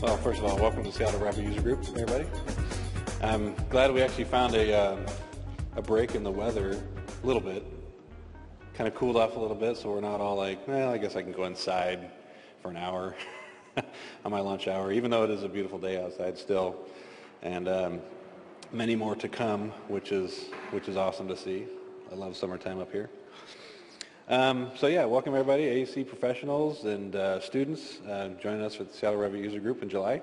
Well, first of all, welcome to Seattle Revit User Group, everybody. I'm glad we actually found a break in the weather a little bit. Kind of cooled off a little bit, so we're not all like, well, I guess I can go inside for an hour on my lunch hour, even though it is a beautiful day outside still. And many more to come, which is awesome to see. I love summertime up here. So yeah, welcome everybody, AEC professionals and students joining us for the Seattle Revit User Group in July.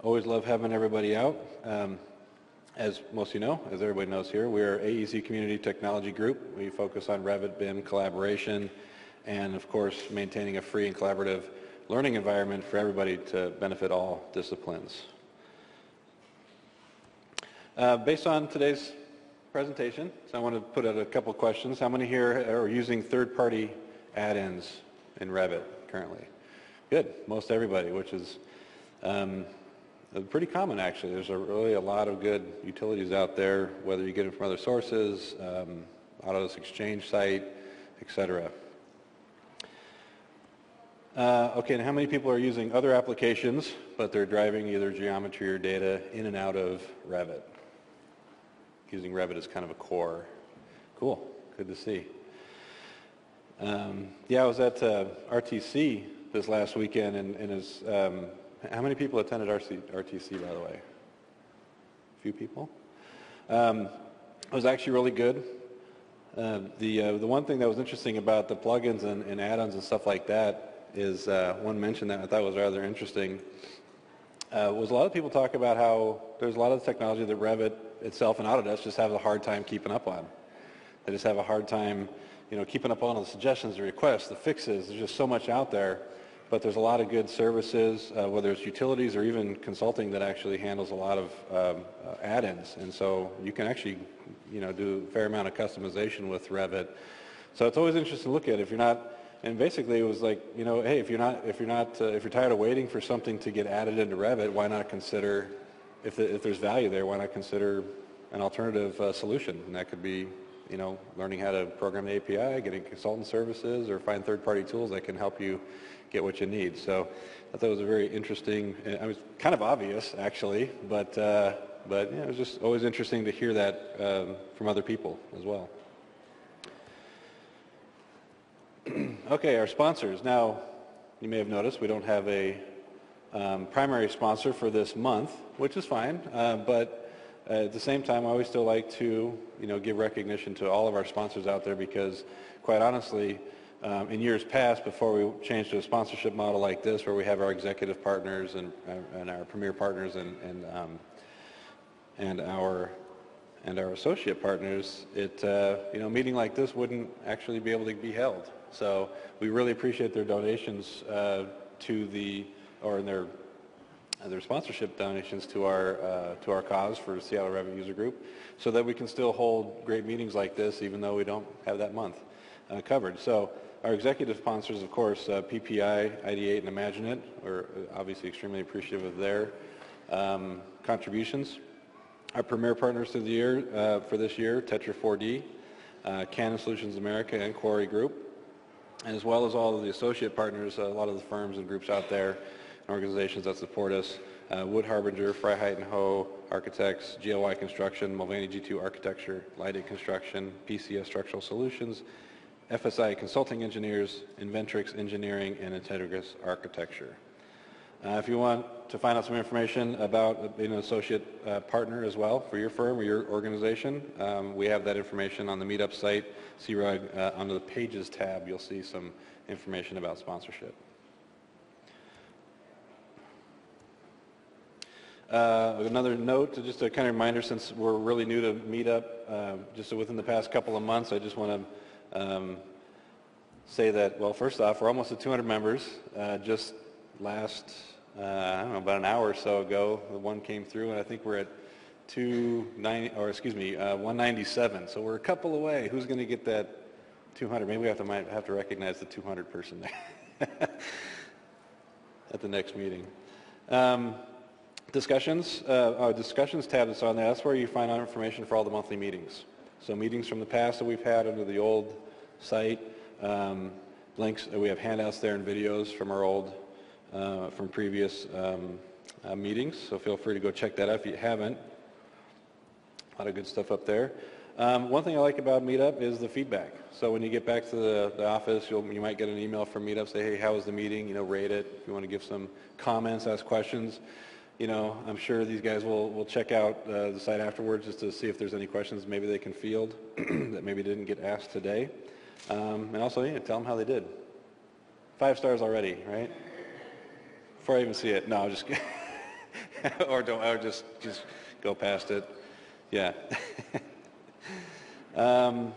Always love having everybody out. As most of you know, as everybody knows here, we are AEC Community Technology Group. We focus on Revit, BIM, collaboration, and of course maintaining a free and collaborative learning environment for everybody to benefit all disciplines. Based on today's presentation, so I want to put out a couple of questions. How many here are using third-party add-ins in Revit currently? Good, most everybody, which is pretty common actually. There's really a lot of good utilities out there, whether you get them from other sources, Autodesk Exchange site, etc. Okay, and how many people are using other applications, but they're driving either geometry or data in and out of Revit? Using Revit as kind of a core. Cool, good to see. Yeah, I was at RTC this last weekend, and how many people attended RTC, by the way? A few people? It was actually really good. The one thing that was interesting about the plugins and add-ons and stuff like that is one mention that I thought was rather interesting was a lot of people talk about how there's a lot of technology that Revit itself and Autodesk just have a hard time keeping up on. They just have a hard time, keeping up on all the suggestions, the requests, the fixes. There's just so much out there, but there's a lot of good services, whether it's utilities or even consulting that actually handles a lot of add-ins, and so you can actually, do a fair amount of customization with Revit. So it's always interesting to look at if you're not. And basically, it was like, hey, if you're tired of waiting for something to get added into Revit, why not consider, if there's value there, why not consider an alternative solution? And that could be, learning how to program the API, getting consultant services, or find third-party tools that can help you get what you need. So I thought it was a very interesting. It was kind of obvious, actually, but it was just always interesting to hear that from other people as well. Okay, our sponsors. Now, you may have noticed we don't have a primary sponsor for this month, which is fine, but at the same time, I always still like to, give recognition to all of our sponsors out there because, quite honestly, in years past, before we changed to a sponsorship model like this, where we have our executive partners and our premier partners and our associate partners, a meeting like this wouldn't actually be able to be held. So we really appreciate their donations their sponsorship donations to our cause for Seattle Revit User Group, so that we can still hold great meetings like this, even though we don't have that month covered. So our executive sponsors, of course, PPI, Ideate, and Imagine It. We're obviously extremely appreciative of their contributions. Our premier partners through the year for this year, Tetra 4D, Canon Solutions America, and Quarry Group, and as well as all of the associate partners, a lot of the firms and groups out there, and organizations that support us, Wood Harbinger, Freiheit and Ho Architects, GLY Construction, Mulvaney G2 Architecture, Lighted Construction, PCS Structural Solutions, FSI Consulting Engineers, Inventrix Engineering, and Integris Architecture. If you want to find out some information about being an associate partner as well for your firm or your organization, we have that information on the Meetup site, SeaRUG. Under the Pages tab, you'll see some information about sponsorship. Another note, just a kind of reminder, since we're really new to Meetup, just within the past couple of months, I just want to say that, well, first off, we're almost at 200 members. Just last, I don't know, about an hour or so ago, the one came through, and I think we're at 197. So we're a couple away. Who's going to get that 200? Maybe we might have to recognize the 200 person there at the next meeting. Discussions tab that's on there, that's where you find out information for all the monthly meetings. So meetings from the past that we've had under the old site, links, we have handouts there and videos from our old, from previous meetings, so feel free to go check that out if you haven't. A lot of good stuff up there. One thing I like about Meetup is the feedback. So when you get back to the office, you might get an email from Meetup, say, hey, how was the meeting? You know, rate it. If you want to give some comments, ask questions. You know, I'm sure these guys will check out the site afterwards just to see if there's any questions maybe they can field that maybe didn't get asked today. And also, yeah, tell them how they did. 5 stars already, right? Before I even see it. No, I'll just or just go past it. Yeah. And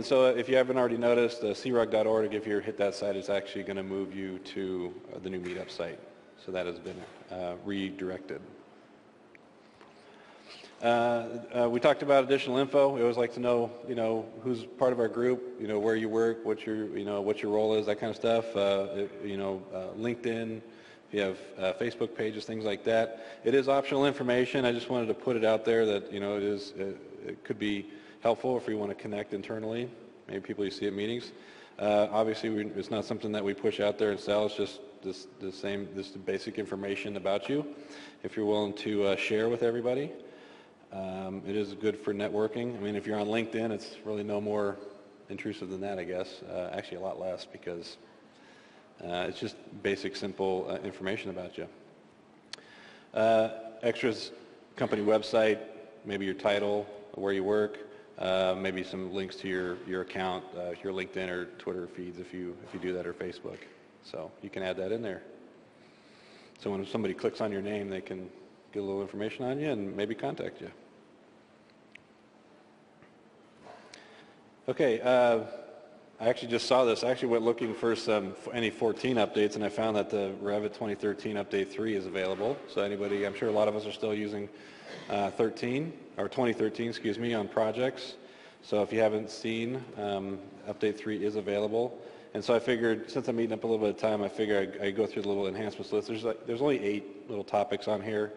so if you haven't already noticed, SeaRUG.org, if you hit that site, it's actually going to move you to the new Meetup site. So that has been redirected. We talked about additional info. We always like to know, you know, who's part of our group, you know, where you work, what your role is, that kind of stuff. LinkedIn, if you have Facebook pages, things like that. It is optional information. I just wanted to put it out there that, you know, it could be helpful if we want to connect internally. Maybe people you see at meetings. Obviously, it's not something that we push out there and sell. It's just this basic information about you. If you're willing to share with everybody, it is good for networking. I mean, if you're on LinkedIn, it's really no more intrusive than that, I guess. Actually, a lot less because it's just basic, simple information about you. Extras, company website, maybe your title, where you work, maybe some links to your account, your LinkedIn or Twitter feeds if you do that, or Facebook. So you can add that in there. So when somebody clicks on your name, they can get a little information on you and maybe contact you. Okay, I actually just saw this. I actually went looking for any 14 updates, and I found that the Revit 2013 Update 3 is available. So anybody, I'm sure a lot of us are still using 2013, excuse me, on projects. So if you haven't seen, Update 3 is available. And so I figured, since I'm eating up a little bit of time, I figure I'd go through the little enhancements list. There's only 8 little topics on here.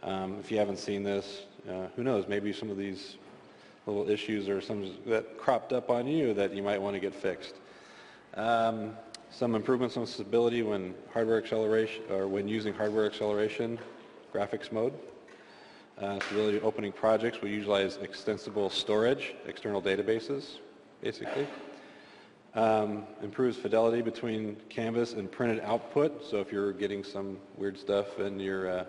If you haven't seen this, who knows, maybe some of these little issues or some that cropped up on you that you might want to get fixed. Some improvements on stability when hardware acceleration, or when using hardware acceleration graphics mode. Stability opening projects will utilize extensible storage, external databases, basically. Improves fidelity between canvas and printed output. So if you're getting some weird stuff in your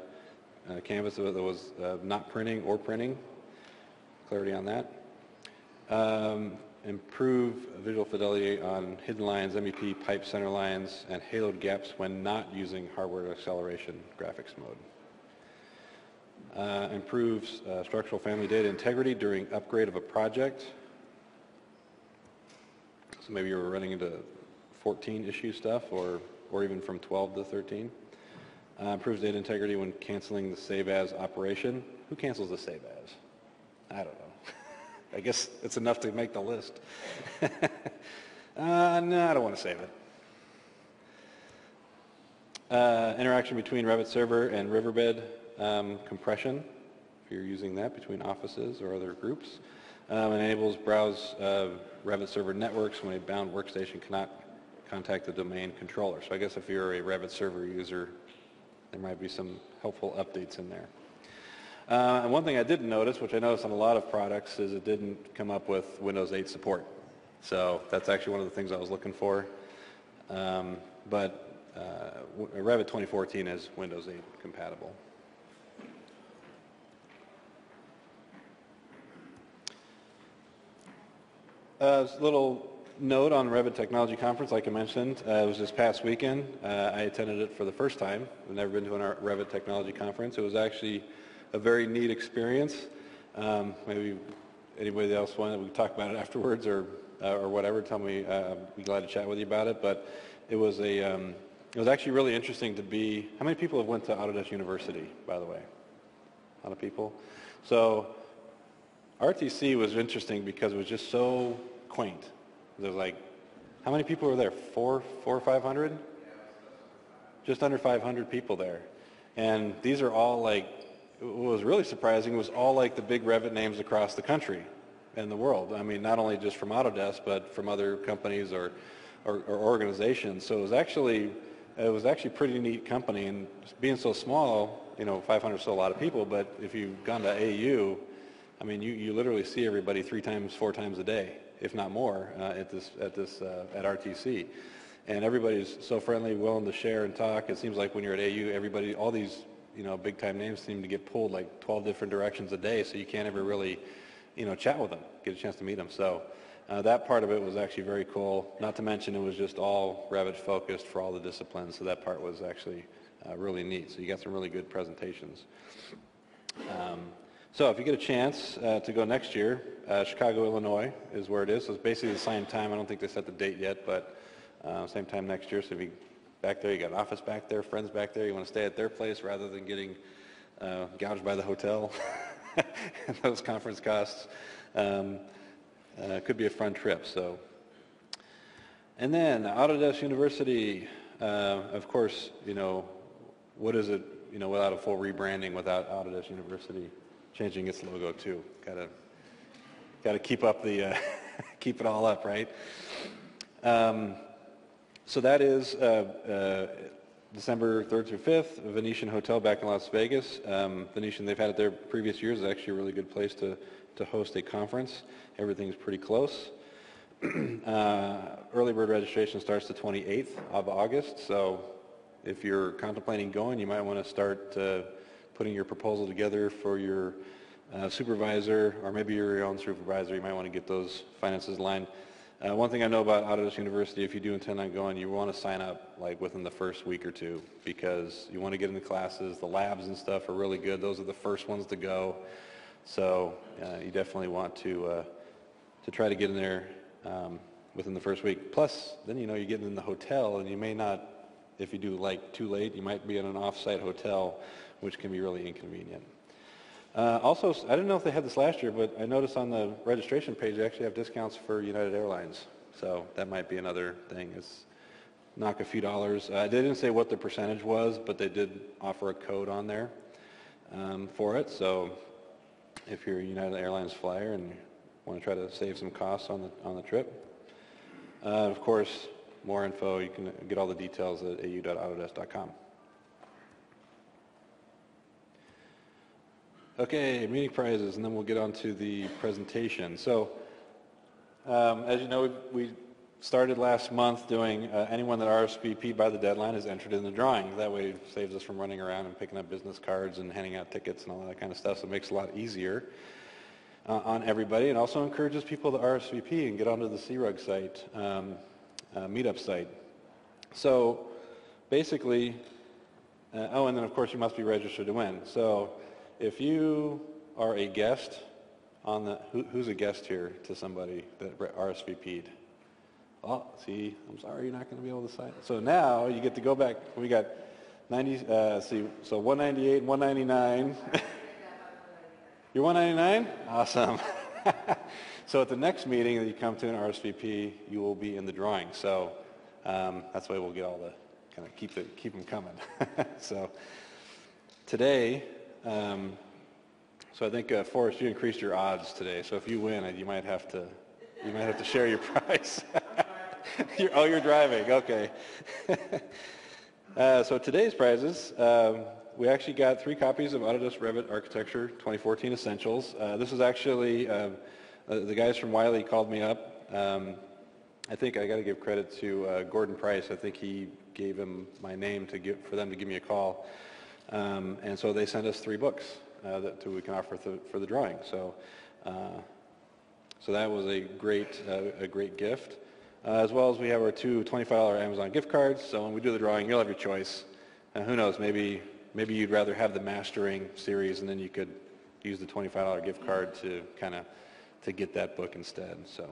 canvas that was not printing or printing, clarity on that. Improve visual fidelity on hidden lines, MEP pipe center lines, and haloed gaps when not using hardware acceleration graphics mode. Improves structural family data integrity during upgrade of a project. So maybe you're running into 14 issue stuff, or even from 12 to 13. Improves data integrity when canceling the save as operation. Who cancels the save as? I don't know. I guess it's enough to make the list. No, I don't want to save it. Interaction between Revit server and Riverbed compression, if you're using that between offices or other groups. Enables browse Revit server networks when a bound workstation cannot contact the domain controller. So I guess if you're a Revit server user, there might be some helpful updates in there. And one thing I didn't notice, which I noticed on a lot of products, is it didn't come up with Windows 8 support. So that's actually one of the things I was looking for. But Revit 2014 is Windows 8 compatible. A little note on Revit Technology Conference, like I mentioned, it was this past weekend. I attended it for the first time. I've never been to a Revit Technology Conference. It was actually a very neat experience. Maybe anybody else want to, we can talk about it afterwards or whatever. Tell me, I'd be glad to chat with you about it. But it was it was actually really interesting to be. How many people have went to Autodesk University, by the way? A lot of people. So RTC was interesting because it was just so quaint. There's like, how many people were there? 400 or 500? Just under 500 people there. And these are all like, what was really surprising was all like the big Revit names across the country and the world. I mean, not only just from Autodesk, but from other companies or organizations. So it was actually pretty neat company. And being so small, 500 is still a lot of people, but if you've gone to AU, I mean, you literally see everybody 3 times, 4 times a day, if not more, at RTC, and everybody's so friendly, willing to share and talk. It seems like when you're at AU, everybody, all these big time names seem to get pulled like 12 different directions a day, so you can't ever really chat with them, get a chance to meet them. So that part of it was actually very cool. Not to mention it was just all Revit focused for all the disciplines, so that part was actually really neat. So you got some really good presentations. So if you get a chance to go next year, Chicago, Illinois is where it is. So it's basically the same time. I don't think they set the date yet, but same time next year. So if you back there, you got an office back there, friends back there. You want to stay at their place rather than getting gouged by the hotel. Those conference costs could be a fun trip. So, and then Autodesk University, of course, what is it? Without a full rebranding, without Autodesk University changing its logo too. Got to keep up the keep it all up, right? So that is December 3rd through 5th, Venetian Hotel back in Las Vegas. Venetian, they've had it there previous years. It's actually a really good place to host a conference. Everything's pretty close. Early bird registration starts the 28th of August, so if you're contemplating going, you might want to start putting your proposal together for your supervisor, or maybe you're your own supervisor. You might want to get those finances aligned. One thing I know about Autodesk University, if you do intend on going, you want to sign up like within the first week or two, because you want to get into classes. The labs and stuff are really good. Those are the first ones to go. So you definitely want to try to get in there within the first week. Plus, then you're getting in the hotel, and you may not, if you do like too late, you might be in an off-site hotel, which can be really inconvenient. Also, I didn't know if they had this last year, but I noticed on the registration page they actually have discounts for United Airlines. So that might be another thing. It's knock a few dollars. They didn't say what the percentage was, but they did offer a code on there for it. So if you're a United Airlines flyer and you want to try to save some costs on the trip, of course, more info, you can get all the details at au.autodesk.com. Okay, meeting prizes, and then we'll get on to the presentation. So, as you know, we started last month doing anyone that RSVP'd by the deadline is entered in the drawing. That way it saves us from running around and picking up business cards and handing out tickets and all that kind of stuff, so it makes it a lot easier on everybody, and also encourages people to RSVP and get onto the SeaRUG site, meetup site. So basically, and then of course you must be registered to win. So if you are a guest on the, who's a guest here to somebody that RSVP'd? Oh, see, I'm sorry you're not going to be able to sign. So now you get to go back. We got 90, so 198 and 199. You're 199? Awesome. So at the next meeting that you come to an RSVP, you will be in the drawing. So that's why we'll get all the, kind of keep them coming. So today, so I think Forrest, you increased your odds today. So if you win, you might have to share your prize. You're driving. Okay. So today's prizes, we actually got 3 copies of Autodesk Revit Architecture 2014 Essentials. This is actually the guys from Wiley called me up I think I got to give credit to Gordon Price. I think he gave him my name for them to give me a call. And so they sent us 3 books that we can offer for the drawing. So that was a great gift. As well as we have our 2 $25 Amazon gift cards. So when we do the drawing, you'll have your choice. Who knows, maybe you'd rather have the mastering series, and then you could use the $25 gift card to to get that book instead. So,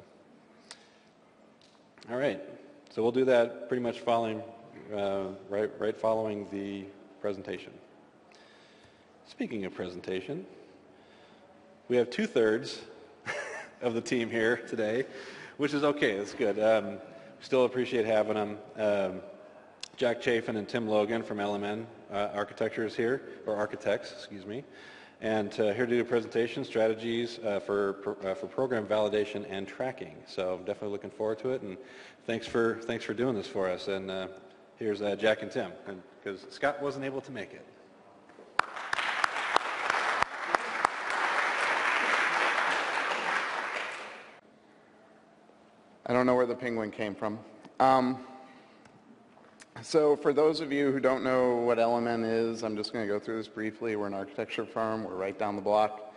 all right. So we'll do that pretty much following right following the presentation. Speaking of presentation, we have 2/3 of the team here today, which is okay. That's good. Still appreciate having them. Jack Chaffin and Tim Logan from LMN Architecture is here, or Architects, excuse me, and here to do a presentation, strategies for program validation and tracking. So definitely looking forward to it, and thanks for doing this for us. And here's Jack and Tim, because Scott wasn't able to make it. I don't know where the penguin came from. So for those of you who don't know what LMN is, I'm just going to go through this briefly. We're an architecture firm. We're right down the block.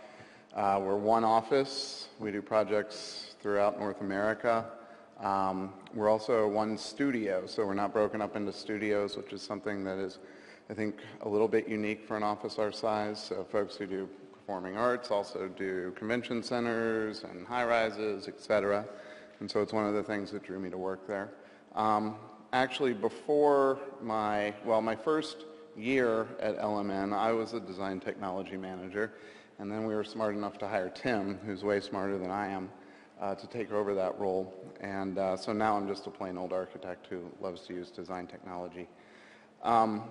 We're one office. We do projects throughout North America. We're also one studio, so we're not broken up into studios, which is something that is, I think, a little bit unique for an office our size. So folks who do performing arts also do convention centers and high-rises, etc. And so it's one of the things that drew me to work there. Actually, before my first year at LMN, I was a design technology manager, and then we were smart enough to hire Tim, who's way smarter than I am, to take over that role. And so now I'm just a plain old architect who loves to use design technology.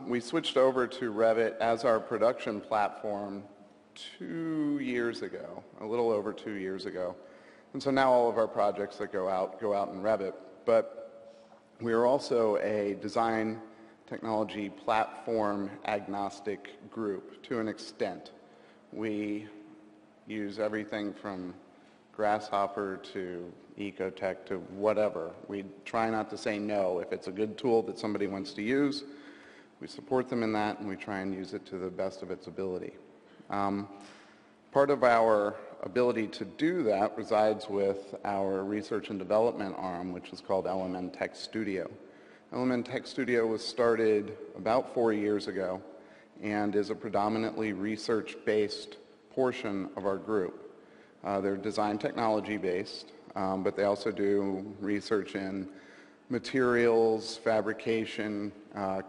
We switched over to Revit as our production platform 2 years ago, a little over 2 years ago. And so now all of our projects that go out in Revit. But we are also a design technology platform agnostic group to an extent. We use everything from Grasshopper to Ecotech to whatever. We try not to say no. If it's a good tool that somebody wants to use, we support them in that, and we try and use it to the best of its ability. Part of our ability to do that resides with our research and development arm, which is called LMN Tech Studio. LMN Tech Studio was started about 4 years ago and is a predominantly research-based portion of our group. They're design technology-based, but they also do research in materials, fabrication,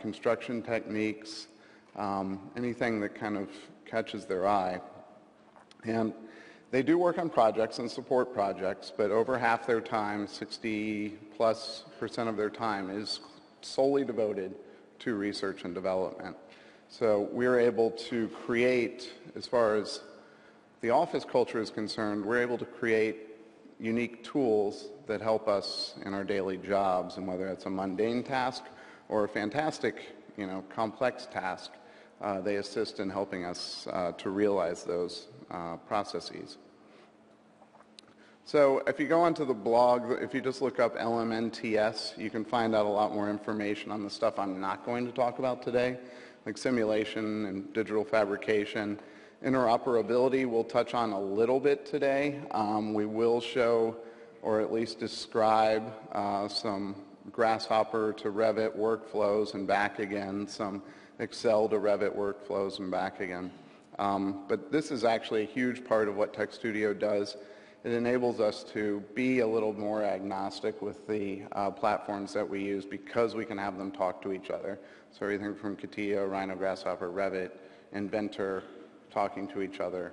construction techniques, anything that kind of catches their eye. And they do work on projects and support projects, but over half their time, 60+% of their time, is solely devoted to research and development. So we're able to create, as far as the office culture is concerned, we're able to create unique tools that help us in our daily jobs, and whether it's a mundane task or a fantastic, complex task, they assist in helping us to realize those processes. So if you go onto the blog, if you just look up LMNTS, you can find out a lot more information on the stuff I'm not going to talk about today, like simulation and digital fabrication. Interoperability we'll touch on a little bit today. We will show, or at least describe, some Grasshopper to Revit workflows and back again, some Excel to Revit workflows and back again. But this is actually a huge part of what Tech Studio does. It enables us to be a little more agnostic with the platforms that we use, because we can have them talk to each other. So everything from CATIA, Rhino, Grasshopper, Revit, Inventor, talking to each other.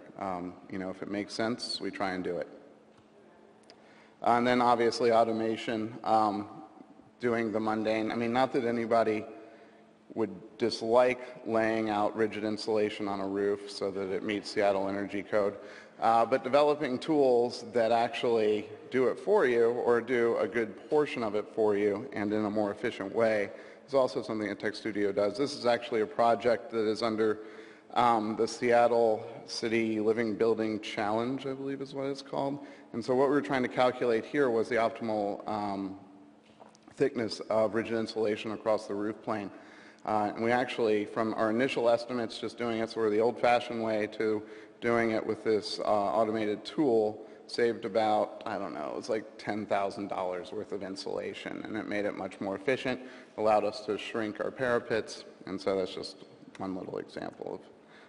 If it makes sense, we try and do it. And then obviously automation, doing the mundane. I mean, not that anybody would dislike laying out rigid insulation on a roof so that it meets Seattle Energy Code, but developing tools that actually do it for you, or do a good portion of it for you and in a more efficient way, is also something that Tech Studio does. This is actually a project that is under the Seattle City Living Building Challenge, I believe is what it's called. And so what we were trying to calculate here was the optimal thickness of rigid insulation across the roof plane. And we actually, from our initial estimates, just doing it sort of the old-fashioned way to doing it with this automated tool, saved about, I don't know, it was like $10,000 worth of insulation, and it made it much more efficient, allowed us to shrink our parapets, and so that's just one little example of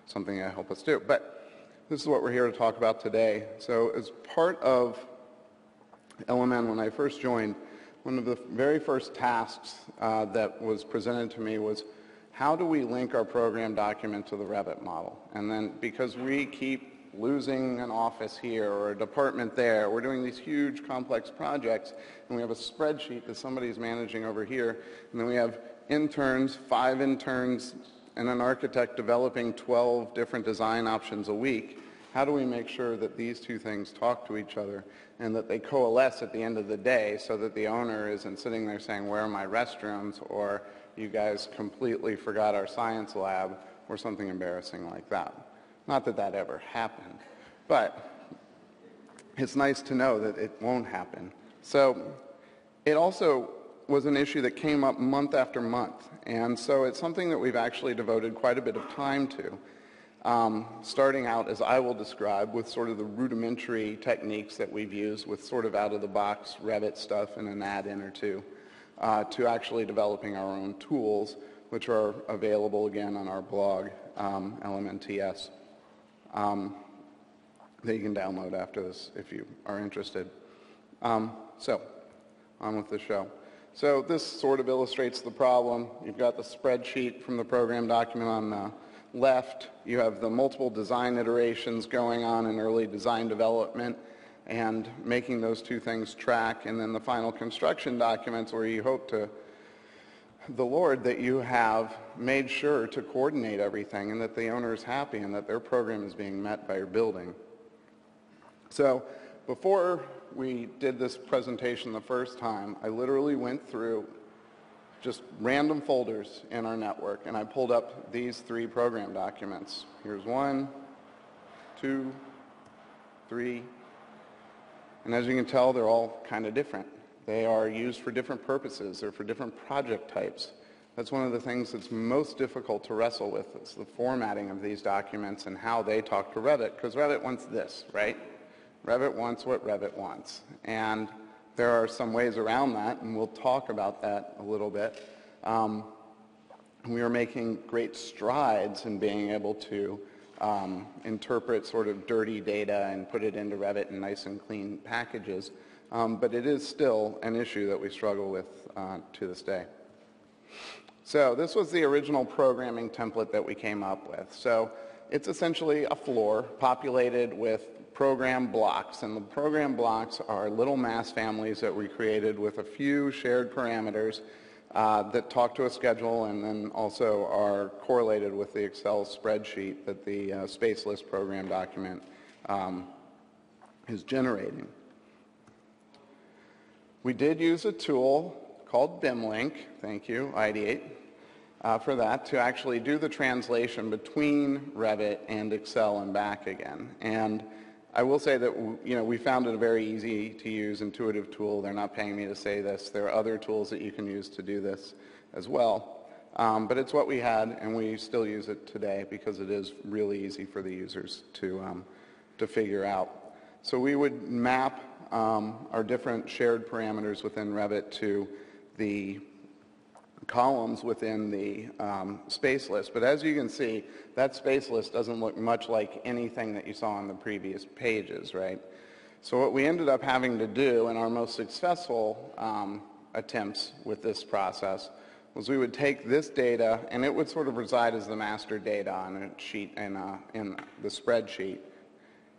something that helped us do. But this is what we're here to talk about today. So as part of LMN, when I first joined, one of the very first tasks that was presented to me was, how do we link our program document to the Revit model? And then, because we keep losing an office here or a department there, we're doing these huge complex projects, and we have a spreadsheet that somebody's managing over here, and then we have interns, 5 interns, and an architect developing 12 different design options a week. How do we make sure that these two things talk to each other and that they coalesce at the end of the day so that the owner isn't sitting there saying, where are my restrooms, or you guys completely forgot our science lab, or something embarrassing like that. Not that that ever happened, but it's nice to know that it won't happen. So it also was an issue that came up month after month, and so it's something that we've actually devoted quite a bit of time to. Starting out, as I will describe, with sort of the rudimentary techniques that we've used with sort of out-of-the-box Revit stuff and an add-in or two, to actually developing our own tools, which are available again on our blog, LMNTS, that you can download after this if you are interested. So, on with the show. So this sort of illustrates the problem. You've got the spreadsheet from the program document on the left. You have the multiple design iterations going on in early design development and making those two things track, and then the final construction documents where you hope to the Lord that you have made sure to coordinate everything and that the owner is happy and that their program is being met by your building. So before we did this presentation the first time, I literally went through just random folders in our network, and I pulled up these 3 program documents. Here's 1, 2, 3, and as you can tell, they're all kind of different. They are used for different purposes. They're for different project types. That's one of the things that's most difficult to wrestle with, is the formatting of these documents and how they talk to Revit, because Revit wants this, right? Revit wants what Revit wants. And there are some ways around that, and we'll talk about that a little bit. We are making great strides in being able to interpret sort of dirty data and put it into Revit in nice and clean packages. But it is still an issue that we struggle with to this day. So this was the original programming template that we came up with. So it's essentially a floor populated with program blocks, and the program blocks are little mass families that we created with a few shared parameters that talk to a schedule and then also are correlated with the Excel spreadsheet that the space list program document is generating. We did use a tool called BIMLink, thank you, Ideate, for that, to actually do the translation between Revit and Excel and back again. And I will say that we found it a very easy to use, intuitive tool. They're not paying me to say this. There are other tools that you can use to do this as well. But it's what we had, and we still use it today because it is really easy for the users to figure out. So we would map our different shared parameters within Revit to the columns within the space list. But as you can see, that space list doesn't look much like anything that you saw on the previous pages, right? So what we ended up having to do in our most successful attempts with this process was we would take this data, and it would sort of reside as the master data on a sheet in the spreadsheet.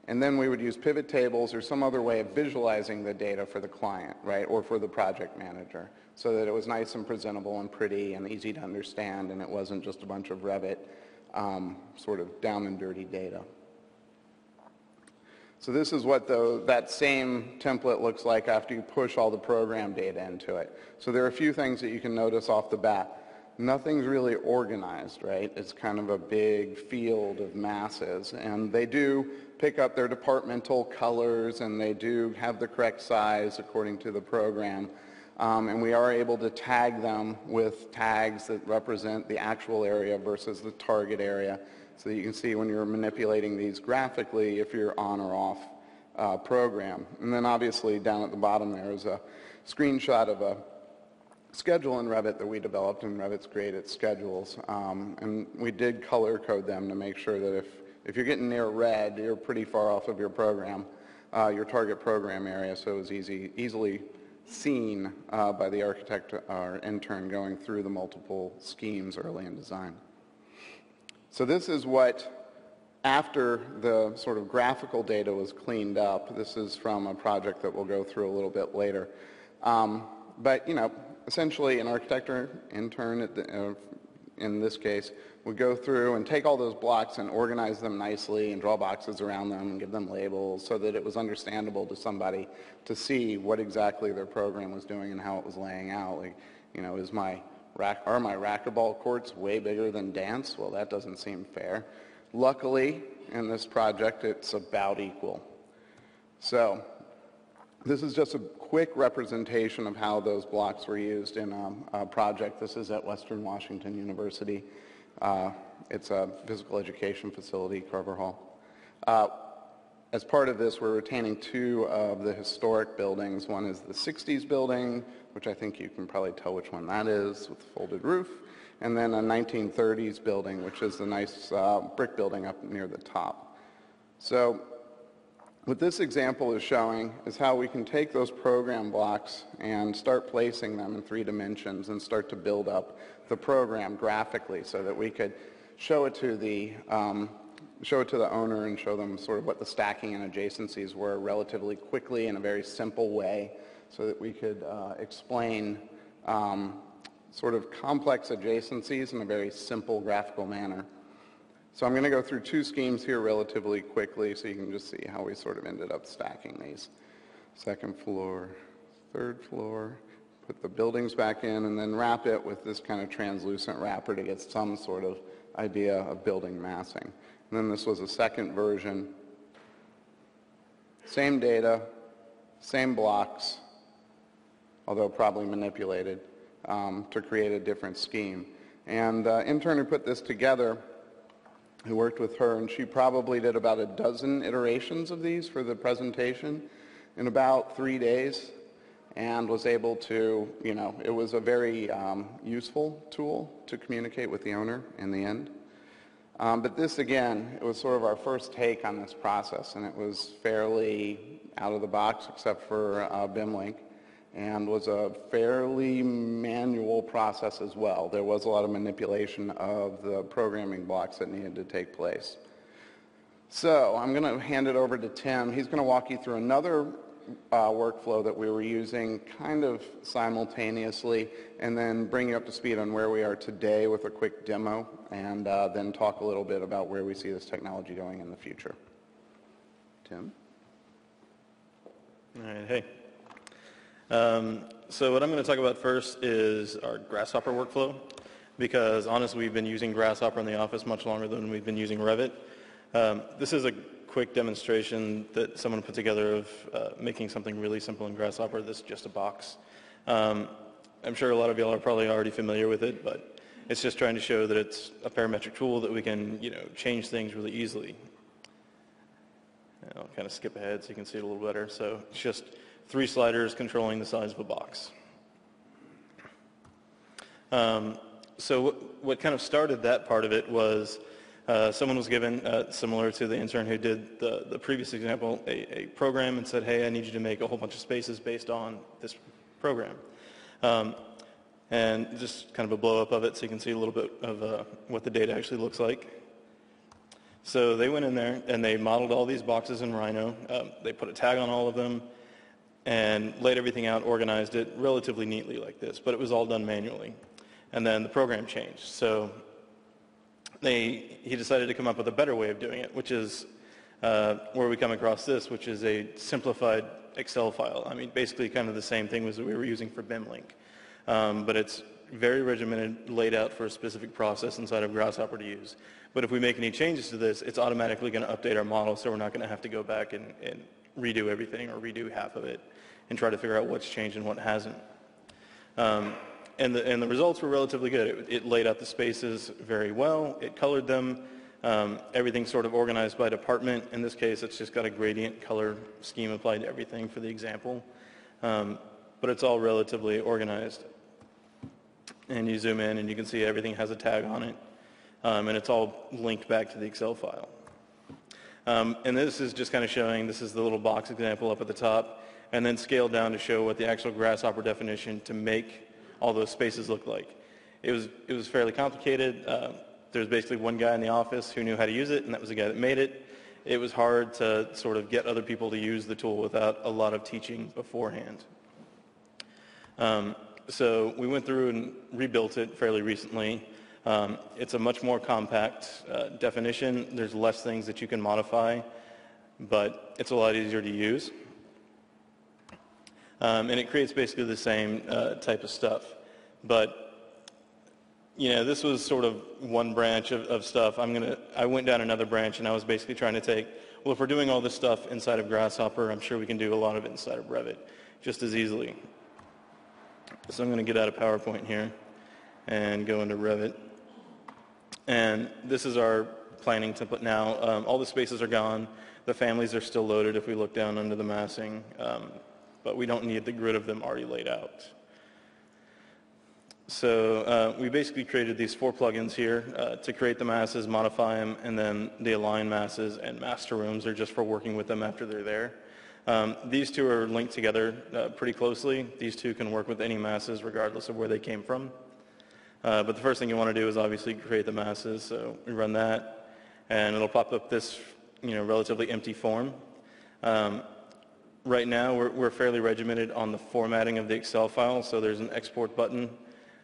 And then we would use pivot tables or some other way of visualizing the data for the client, right, or for the project manager, so that it was nice and presentable and pretty and easy to understand, and it wasn't just a bunch of Revit sort of down and dirty data. So this is what that same template looks like after you push all the program data into it. So there are a few things that you can notice off the bat. Nothing's really organized, right? It's kind of a big field of masses, and they do pick up their departmental colors, and they do have the correct size according to the program. And we are able to tag them with tags that represent the actual area versus the target area, so that you can see when you're manipulating these graphically if you're on or off program. And then obviously down at the bottom there is a screenshot of a schedule in Revit that we developed, and Revit's great at schedules. And we did color code them to make sure that if you're getting near red, you're pretty far off of your program, your target program area, so it was easily seen by the architect or intern going through the multiple schemes early in design. So this is what, after the sort of graphical data was cleaned up, this is from a project that we'll go through a little bit later. But, you know, essentially an architect or intern, in this case, would go through and take all those blocks and organize them nicely and draw boxes around them and give them labels so that it was understandable to somebody to see what exactly their program was doing and how it was laying out. Like, you know, are my racquetball courts way bigger than dance? Well, that doesn't seem fair. Luckily, in this project, it's about equal. So this is just a quick representation of how those blocks were used in a project. This is at Western Washington University. It's a physical education facility, Carver Hall. As part of this, we're retaining two of the historic buildings. One is the 60s building, which I think you can probably tell which one that is, with the folded roof, and then a 1930s building, which is the nice brick building up near the top. So what this example is showing is how we can take those program blocks and start placing them in 3 dimensions and start to build up the program graphically so that we could show it to the owner and show them sort of what the stacking and adjacencies were relatively quickly in a very simple way, so that we could explain sort of complex adjacencies in a very simple graphical manner. So I'm going to go through 2 schemes here relatively quickly so you can just see how we sort of ended up stacking these. 2nd floor, 3rd floor, put the buildings back in, and then wrap it with this kind of translucent wrapper to get some sort of idea of building massing. And then this was a second version. Same data, same blocks, although probably manipulated to create a different scheme. And the intern who put this together, who worked with her, and she probably did about a dozen iterations of these for the presentation in about 3 days, and was able to, you know, it was a very useful tool to communicate with the owner in the end. But this, again, it was sort of our first take on this process, and it was fairly out of the box except for BIMlink, and was a fairly manual process as well. There was a lot of manipulation of the programming blocks that needed to take place. So I'm going to hand it over to Tim. He's going to walk you through another workflow that we were using kind of simultaneously, and then bring you up to speed on where we are today with a quick demo, and then talk a little bit about where we see this technology going in the future. Tim? All right, hey. So what I'm going to talk about first is our Grasshopper workflow, because honestly we've been using Grasshopper in the office much longer than we've been using Revit. This is a quick demonstration that someone put together of making something really simple in Grasshopper. This is just a box. I'm sure a lot of y'all are probably already familiar with it, but it's just trying to show that it's a parametric tool that we can, you know, change things really easily. I'll kind of skip ahead so you can see it a little better. So it's just 3 sliders controlling the size of a box. So what kind of started that part of it was someone was given, similar to the intern who did the previous example, a program and said, hey, I need you to make a whole bunch of spaces based on this program. And just kind of a blow up of it so you can see a little bit of what the data actually looks like. So they went in there and they modeled all these boxes in Rhino. They put a tag on all of them and laid everything out, organized it relatively neatly like this, but it was all done manually. And then the program changed. So he decided to come up with a better way of doing it, which is where we come across this, which is a simplified Excel file. I mean, basically kind of the same thing as we were using for BIMlink. But it's very regimented, laid out for a specific process inside of Grasshopper to use. But if we make any changes to this, it's automatically going to update our model, so we're not going to have to go back and redo everything or redo half of it and try to figure out what's changed and what hasn't. And the results were relatively good. It laid out the spaces very well. It colored them. Everything's sort of organized by department. In this case, it's just got a gradient color scheme applied to everything for the example. But it's all relatively organized. And you zoom in and you can see everything has a tag on it. And it's all linked back to the Excel file. And this is just kind of showing, this is the little box example up at the top, and then scaled down to show what the actual Grasshopper definition to make all those spaces look like. It was fairly complicated. There was basically one guy in the office who knew how to use it, and that was the guy that made it. It was hard to sort of get other people to use the tool without a lot of teaching beforehand. So we went through and rebuilt it fairly recently. It's a much more compact definition. There's less things that you can modify, but it's a lot easier to use. And it creates basically the same type of stuff. But, you know, this was sort of one branch of stuff. I went down another branch, and I was basically trying to take, well, if we're doing all this stuff inside of Grasshopper, I'm sure we can do a lot of it inside of Revit just as easily. So I'm going to get out of PowerPoint here and go into Revit. And this is our planning template now. All the spaces are gone. The families are still loaded if we look down under the massing. But we don't need the grid of them already laid out. So we basically created these 4 plugins here to create the masses, modify them, and then the align masses and master rooms are just for working with them after they're there. These two are linked together pretty closely. These two can work with any masses regardless of where they came from. But the first thing you want to do is obviously create the masses. So we run that, and it'll pop up this relatively empty form. Right now, we're fairly regimented on the formatting of the Excel file, so there's an export button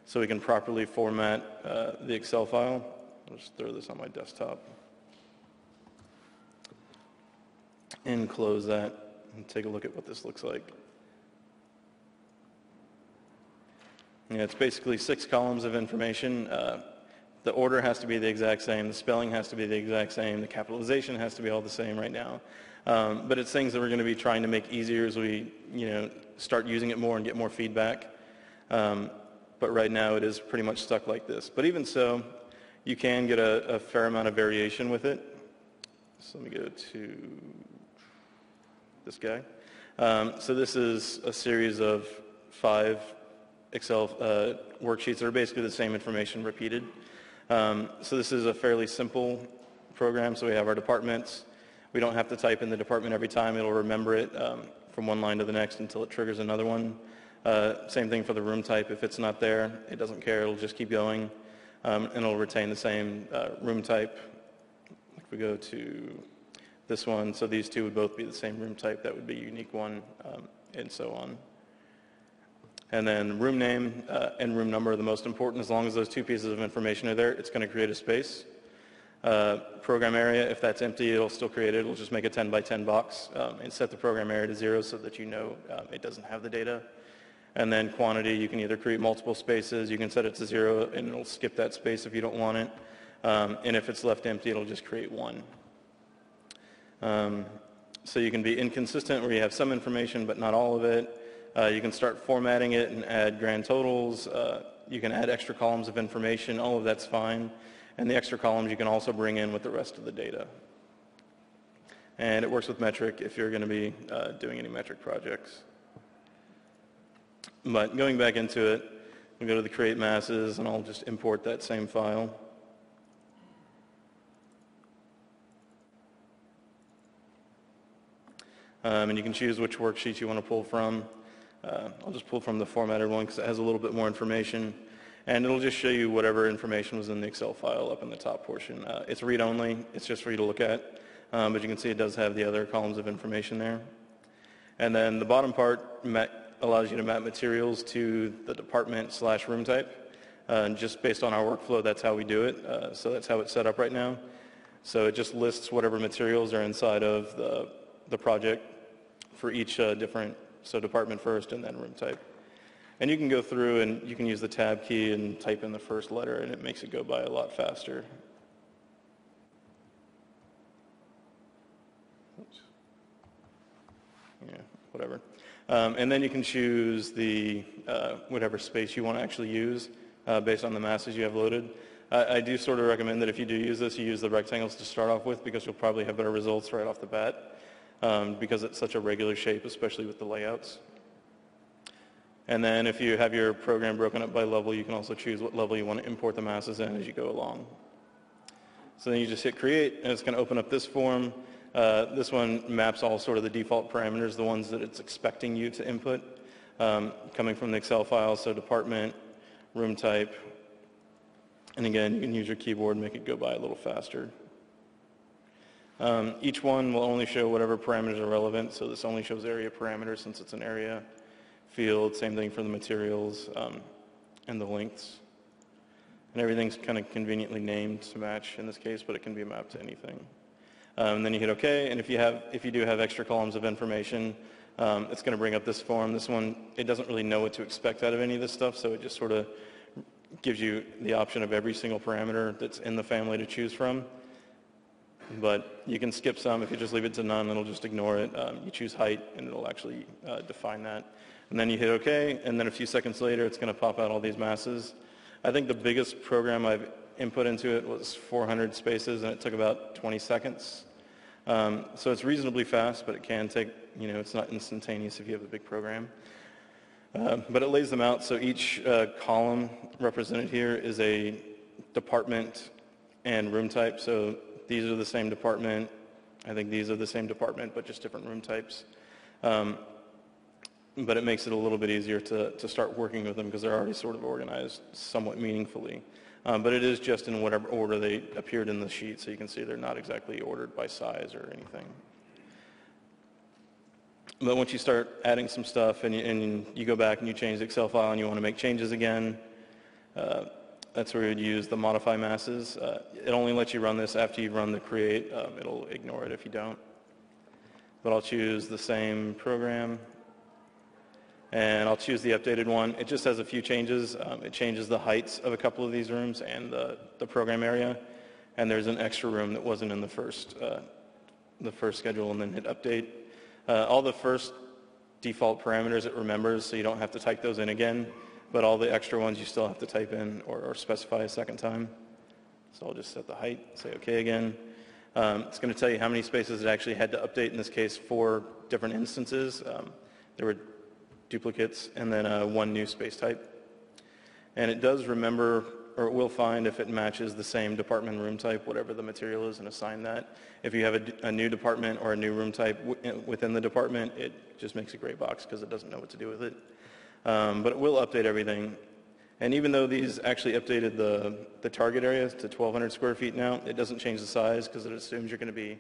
so we can properly format the Excel file. I'll just throw this on my desktop and close that and take a look at what this looks like. Yeah, it's basically 6 columns of information. The order has to be the exact same, the spelling has to be the exact same, the capitalization has to be all the same right now. But it's things that we're going to be trying to make easier as we start using it more and get more feedback. But right now it is pretty much stuck like this. But even so, you can get a fair amount of variation with it. So let me go to this guy. So this is a series of 5 Excel worksheets that are basically the same information repeated. So this is a fairly simple program. So we have our departments. We don't have to type in the department every time. It'll remember it from one line to the next until it triggers another one. Same thing for the room type. If it's not there, it doesn't care. It'll just keep going, and it'll retain the same room type. If we go to this one, so these two would both be the same room type. That would be a unique one, and so on. And then room name and room number are the most important. As long as those 2 pieces of information are there, it's going to create a space. Program area, if that's empty, it'll still create it. It'll just make a 10 by 10 box and set the program area to 0 so that it doesn't have the data. And then quantity, you can either create multiple spaces, you can set it to 0 and it'll skip that space if you don't want it. And if it's left empty, it'll just create 1. So you can be inconsistent where you have some information but not all of it. You can start formatting it and add grand totals. You can add extra columns of information. All of that's fine. And the extra columns you can also bring in with the rest of the data. And it works with metric if you're going to be doing any metric projects. But going back into it, we go to the create masses, and I'll just import that same file. And you can choose which worksheet you want to pull from. I'll just pull from the formatted one because it has a little bit more information. And it'll just show you whatever information was in the Excel file up in the top portion. It's read-only. It's just for you to look at. But you can see it does have the other columns of information there. And then the bottom part allows you to map materials to the department/room type. Just based on our workflow, that's how we do it. So that's how it's set up right now. So it just lists whatever materials are inside of the project for each different, so department first and then room type. And you can go through and you can use the tab key and type in the first letter, and it makes it go by a lot faster. Oops. Yeah, whatever. And then you can choose the whatever space you want to actually use based on the masses you have loaded. I do sort of recommend that if you do use this, you use the rectangles to start off with because you'll probably have better results right off the bat because it's such a regular shape, especially with the layouts. And then if you have your program broken up by level, you can also choose what level you want to import the masses in as you go along. So then you just hit create, and it's going to open up this form. This one maps all sort of the default parameters, the ones that it's expecting you to input, coming from the Excel file, so department, room type, and again, you can use your keyboard and make it go by a little faster. Each one will only show whatever parameters are relevant, so this only shows area parameters since it's an area field, same thing for the materials and the lengths. And everything's kind of conveniently named to match in this case, but it can be mapped to anything. And then you hit OK, and if you do have extra columns of information, it's going to bring up this form. This one, it doesn't really know what to expect out of any of this stuff, so it just sort of gives you the option of every single parameter that's in the family to choose from. But you can skip some. If you just leave it to none, it'll just ignore it. You choose height, and it'll actually define that. And then you hit OK, and then a few seconds later, it's going to pop out all these masses. I think the biggest program I've input into it was 400 spaces, and it took about 20 seconds. So it's reasonably fast, but it can take, it's not instantaneous if you have a big program. But it lays them out, so each column represented here is a department and room type. So these are the same department. I think these are the same department, but just different room types. But it makes it a little bit easier to start working with them because they're already sort of organized somewhat meaningfully. But it is just in whatever order they appeared in the sheet, so you can see they're not exactly ordered by size or anything. But once you start adding some stuff and you go back and you change the Excel file and you want to make changes again, that's where you'd use the modify masses. It only lets you run this after you've run the create. It'll ignore it if you don't. But I'll choose the same program. And I'll choose the updated one. It just has a few changes. It changes the heights of a couple of these rooms and the program area. And there's an extra room that wasn't in the first schedule, and then hit update. All the first default parameters it remembers, so you don't have to type those in again. But all the extra ones you still have to type in or specify a second time. So I'll just set the height, say OK again. It's going to tell you how many spaces it actually had to update. In this case, 4 different instances. There were duplicates, and then one new space type. And it does remember, or it will find if it matches the same department room type, whatever the material is, and assign that. If you have a new department or a new room type within the department, it just makes a gray box because it doesn't know what to do with it. But it will update everything. And even though these actually updated the target area to 1,200 square feet now, it doesn't change the size because it assumes you're going to be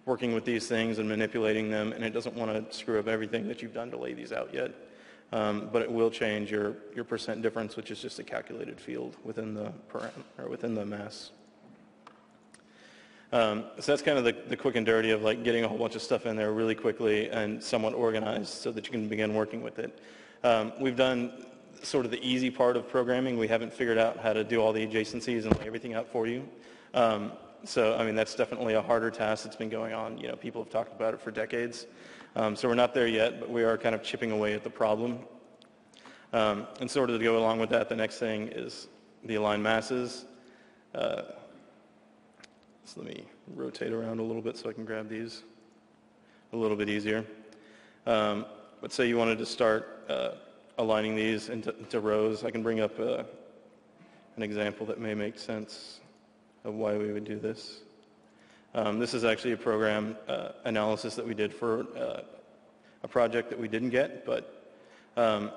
working with these things and manipulating them, and it doesn't want to screw up everything that you've done to lay these out yet. But it will change your percent difference, which is just a calculated field within the mass. So that's kind of the quick and dirty of like getting a whole bunch of stuff in there really quickly and somewhat organized so that you can begin working with it. We've done sort of the easy part of programming. We haven't figured out how to do all the adjacencies and lay everything out for you. So I mean that's definitely a harder task that's been going on. People have talked about it for decades. So we're not there yet, but we are kind of chipping away at the problem. And sort of to go along with that, the next thing is the align masses. So let me rotate around a little bit so I can grab these a little bit easier. But say you wanted to start aligning these into rows. I can bring up an example that may make sense of why we would do this. This is actually a program analysis that we did for a project that we didn't get, but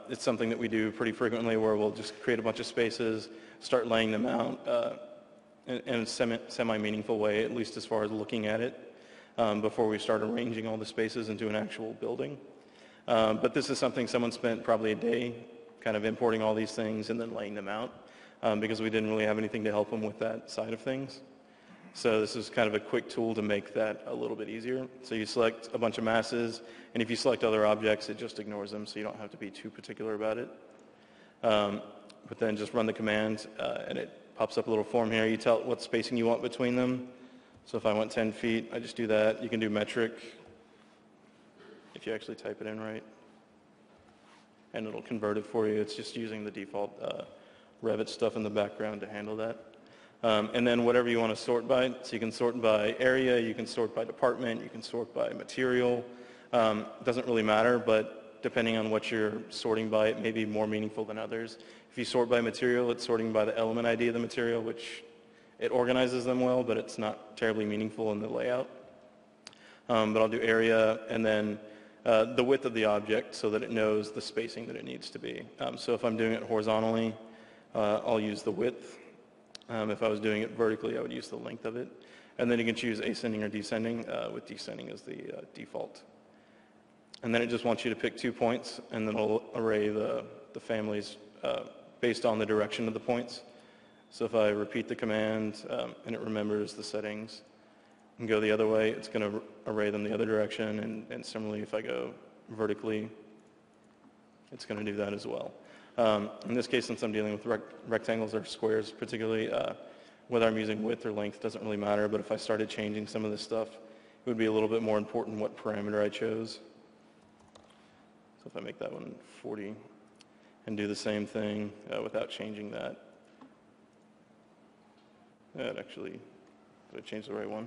it's something that we do pretty frequently where we'll just create a bunch of spaces, start laying them out in a semi-meaningful way, at least as far as looking at it, before we start arranging all the spaces into an actual building. But this is something someone spent probably a day kind of importing all these things and then laying them out because we didn't really have anything to help them with that side of things. So this is kind of a quick tool to make that a little bit easier. So you select a bunch of masses, and if you select other objects, it just ignores them, so you don't have to be too particular about it. But then just run the command, and it pops up a little form here. You tell it what spacing you want between them. So if I want 10 feet, I just do that. You can do metric if you actually type it in right. and it'll convert it for you. It's just using the default Revit stuff in the background to handle that. And then whatever you want to sort by, so you can sort by area, you can sort by department, you can sort by material. Doesn't really matter, but depending on what you're sorting by, it may be more meaningful than others. If you sort by material, it's sorting by the element ID of the material, which it organizes them well, but it's not terribly meaningful in the layout. But I'll do area and then the width of the object so that it knows the spacing that it needs to be. So if I'm doing it horizontally, I'll use the width. If I was doing it vertically, I would use the length of it. And then you can choose ascending or descending, with descending as the default. And then it just wants you to pick 2 points, and then it'll array the families based on the direction of the points. So if I repeat the command and it remembers the settings and go the other way, it's going to array them the other direction. And similarly, if I go vertically, it's going to do that as well. In this case, since I'm dealing with rectangles or squares particularly, whether I'm using width or length doesn't really matter, but if I started changing some of this stuff, it would be a little bit more important what parameter I chose. So if I make that one 40 and do the same thing without changing that, did I change the right one?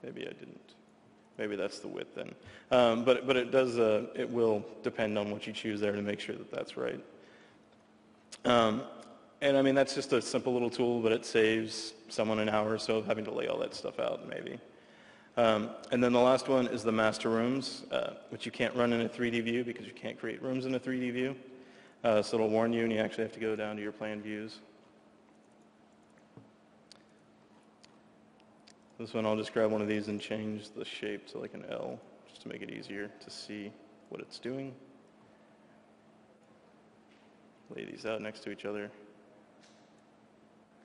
Maybe I didn't. Maybe that's the width then. But it does, it will depend on what you choose there to make sure that that's right. And I mean, that's just a simple little tool, but it saves someone an hour or so of having to lay all that stuff out, maybe. And then the last one is the master rooms, which you can't run in a 3D view because you can't create rooms in a 3D view. So it'll warn you, and you actually have to go down to your plan views. This one, I'll just grab one of these and change the shape to like an L, just to make it easier to see what it's doing. Lay these out next to each other.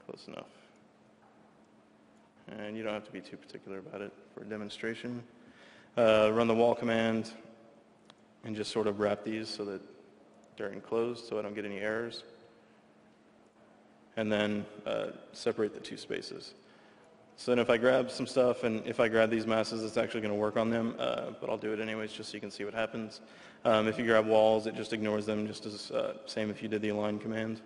Close enough. And you don't have to be too particular about it for a demonstration. Run the wall command and just sort of wrap these so that they're enclosed so I don't get any errors. And then separate the 2 spaces. So then if I grab some stuff and if I grab these masses, it's actually going to work on them, but I'll do it anyways just so you can see what happens. If you grab walls, it just ignores them, just as same if you did the align command.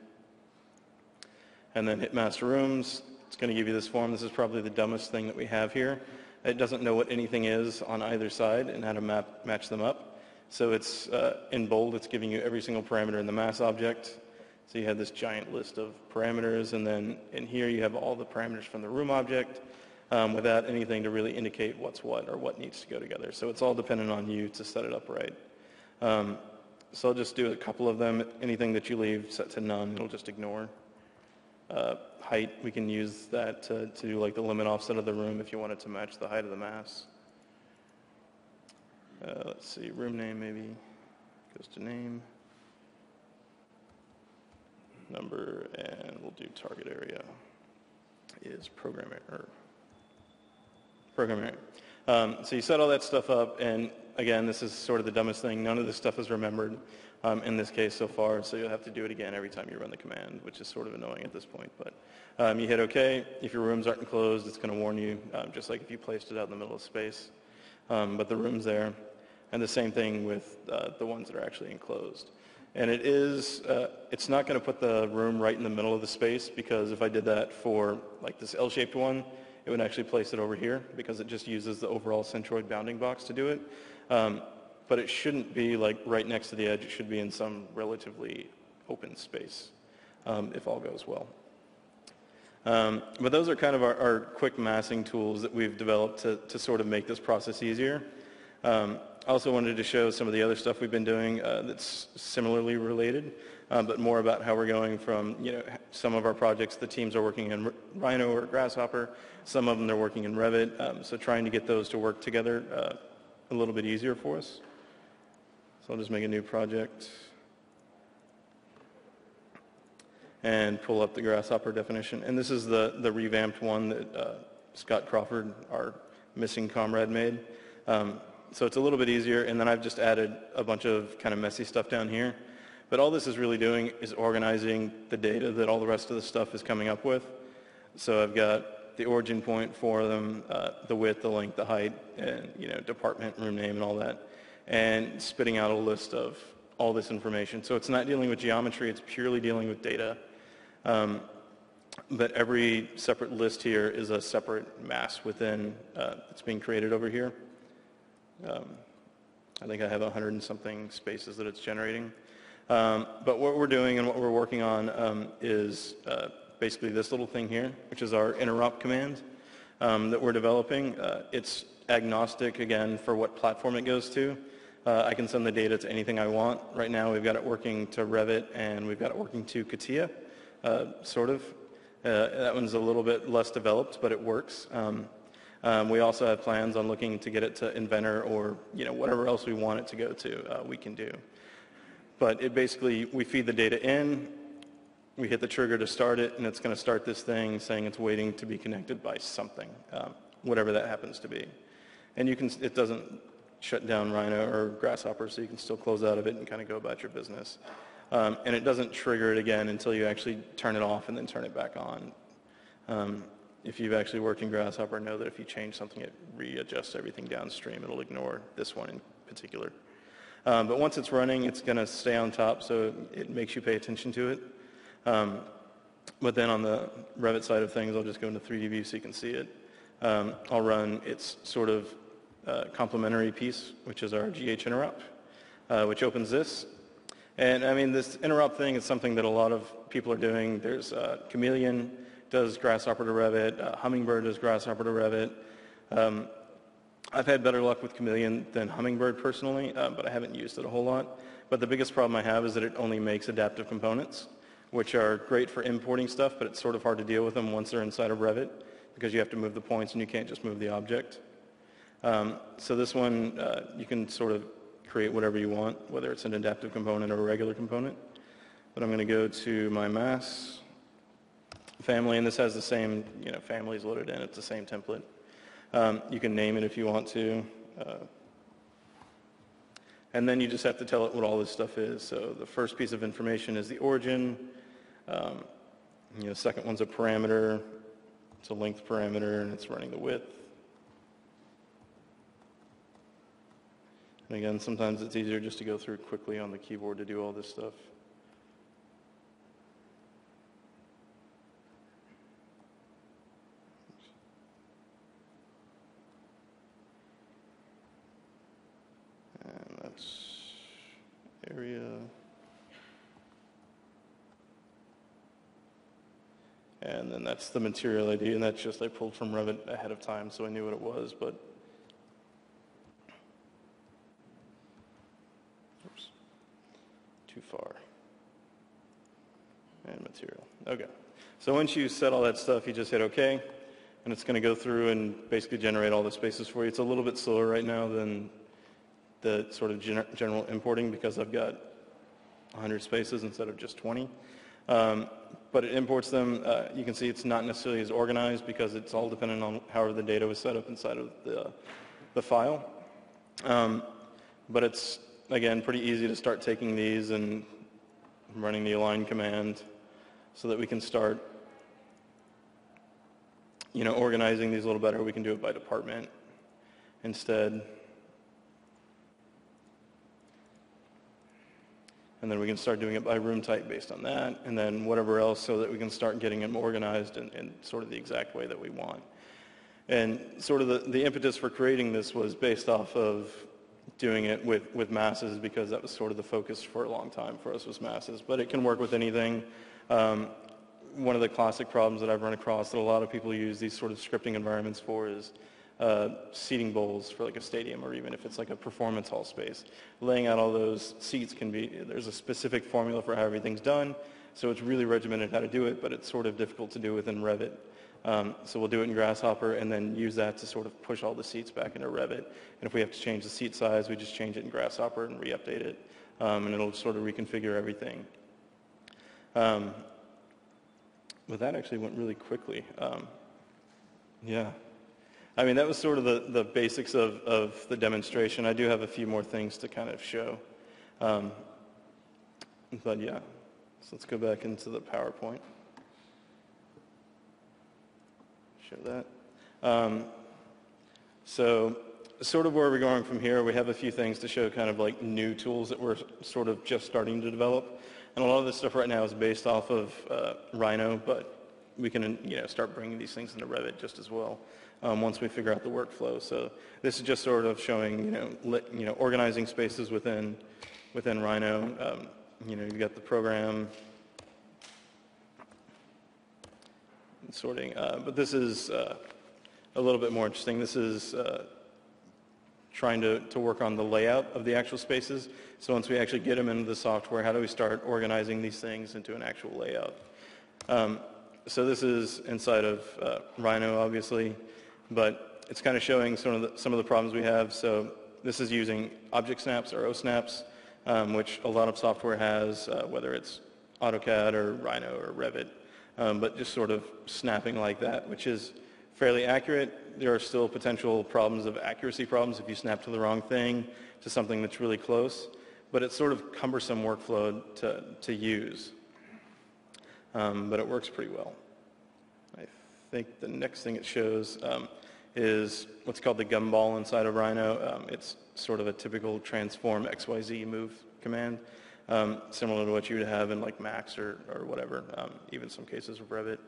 And then hit master rooms. It's going to give you this form. This is probably the dumbest thing that we have here. It doesn't know what anything is on either side and how to match them up. So it's in bold, it's giving you every single parameter in the mass object. So you have this giant list of parameters, and then in here you have all the parameters from the room object without anything to really indicate what's what or what needs to go together. So it's all dependent on you to set it up right. So I'll just do a couple of them. Anything that you leave set to none, it'll just ignore. Height, we can use that to do like the limit offset of the room if you want it to match the height of the mass. Let's see, room name maybe goes to name. Number, and we'll do target area is program area. So you set all that stuff up, and again, this is sort of the dumbest thing. None of this stuff is remembered in this case so far, so you'll have to do it again every time you run the command, which is sort of annoying at this point. But you hit OK. If your rooms aren't enclosed, it's going to warn you, just like if you placed it out in the middle of space. But the room's there, and the same thing with the ones that are actually enclosed. And it's not going to put the room right in the middle of the space, because if I did that for like this L-shaped one, it would actually place it over here because it just uses the overall centroid bounding box to do it. But it shouldn't be like right next to the edge. It should be in some relatively open space if all goes well. But those are kind of our quick massing tools that we've developed to sort of make this process easier. I also wanted to show some of the other stuff we've been doing that's similarly related, but more about how we're going from, some of our projects, the teams are working in Rhino or Grasshopper, some of them they're working in Revit, so trying to get those to work together a little bit easier for us. So I'll just make a new project and pull up the Grasshopper definition. And this is the revamped one that Scott Crawford, our missing comrade, made. So it's a little bit easier, and then I've just added a bunch of kind of messy stuff down here. But all this is really doing is organizing the data that all the rest of the stuff is coming up with. So I've got the origin point for them, the width, the length, the height, and department, room name, and all that. and spitting out a list of all this information. So it's not dealing with geometry, it's purely dealing with data. But every separate list here is a separate mass within that's being created over here. I think I have 100 and something spaces that it's generating. But what we're doing and what we're working on is basically this little thing here, which is our interop command that we're developing. It's agnostic, again, for what platform it goes to. I can send the data to anything I want. Right now we've got it working to Revit and we've got it working to CATIA, sort of. That one's a little bit less developed, but it works. We also have plans on looking to get it to Inventor or whatever else we want it to go to, we can do. But it basically, we feed the data in, we hit the trigger to start it, and it's going to start this thing saying it's waiting to be connected by something, whatever that happens to be. And it doesn't shut down Rhino or Grasshopper, so you can still close out of it and kind of go about your business. And it doesn't trigger it again until you actually turn it off and then turn it back on. If you've actually worked in Grasshopper, know that if you change something, it readjusts everything downstream. It'll ignore this one in particular. But once it's running, it's going to stay on top, so it makes you pay attention to it. But then on the Revit side of things, I'll just go into 3D view so you can see it. I'll run its sort of complementary piece, which is our GH interrupt, which opens this. And I mean, this interrupt thing is something that a lot of people are doing. There's Chameleon does Grasshopper to Revit, Hummingbird does Grasshopper to Revit. I've had better luck with Chameleon than Hummingbird personally, but I haven't used it a whole lot. But the biggest problem I have is that it only makes adaptive components, which are great for importing stuff, but it's sort of hard to deal with them once they're inside of Revit because you have to move the points and you can't just move the object. So this one, you can sort of create whatever you want, whether it's an adaptive component or a regular component. But I'm going to go to my mass family, and this has the same, families loaded in. It's the same template. You can name it if you want to. And then you just have to tell it what all this stuff is. So the first piece of information is the origin. Second one's a parameter. It's a length parameter, and it's running the width. And again, sometimes it's easier just to go through quickly on the keyboard to do all this stuff. And that's area. And then that's the material ID, and that's just I pulled from Revit ahead of time, so I knew what it was, but too far. And material. Okay. So once you set all that stuff, you just hit OK, and it's going to go through and basically generate all the spaces for you. It's a little bit slower right now than the sort of general importing because I've got 100 spaces instead of just 20. But it imports them. You can see it's not necessarily as organized because it's all dependent on however the data was set up inside of the file. But it's, again, pretty easy to start taking these and running the align command so that we can start, organizing these a little better. We can do it by department instead. And then we can start doing it by room type based on that, and then whatever else so that we can start getting them organized in sort of the exact way that we want. And sort of the impetus for creating this was based off of doing it with masses because that was sort of the focus for a long time for us was masses. But it can work with anything. One of the classic problems that I've run across that a lot of people use these sort of scripting environments for is seating bowls for like a stadium or even if it's like a performance hall space. Laying out all those seats there's a specific formula for how everything's done. So it's really regimented how to do it, but it's sort of difficult to do within Revit. So we'll do it in Grasshopper and then use that to sort of push all the seats back into Revit. And if we have to change the seat size, we just change it in Grasshopper and re-update it. And it'll sort of reconfigure everything. But that actually went really quickly. Yeah. I mean, that was sort of the basics of the demonstration. I do have a few more things to kind of show. But yeah, so let's go back into the PowerPoint. Show that. So sort of where we're going from here, we have a few things to show kind of like new tools that we're sort of just starting to develop. And a lot of this stuff right now is based off of Rhino, but we can start bringing these things into Revit just as well once we figure out the workflow. So this is just sort of showing organizing spaces within Rhino. You've got the program sorting, but this is a little bit more interesting. This is trying to work on the layout of the actual spaces. So once we actually get them into the software, how do we start organizing these things into an actual layout? So this is inside of Rhino, obviously, but it's kind of showing some of the problems we have. So this is using object snaps or O-snaps, which a lot of software has, whether it's AutoCAD or Rhino or Revit, but just sort of snapping like that, which is fairly accurate. There are still potential problems of accuracy problems if you snap to the wrong thing, to something that's really close, but it's sort of cumbersome workflow to use. But it works pretty well. I think the next thing it shows is what's called the gumball inside of Rhino. It's sort of a typical transform XYZ move command, similar to what you would have in like Max or whatever, even some cases of Revit,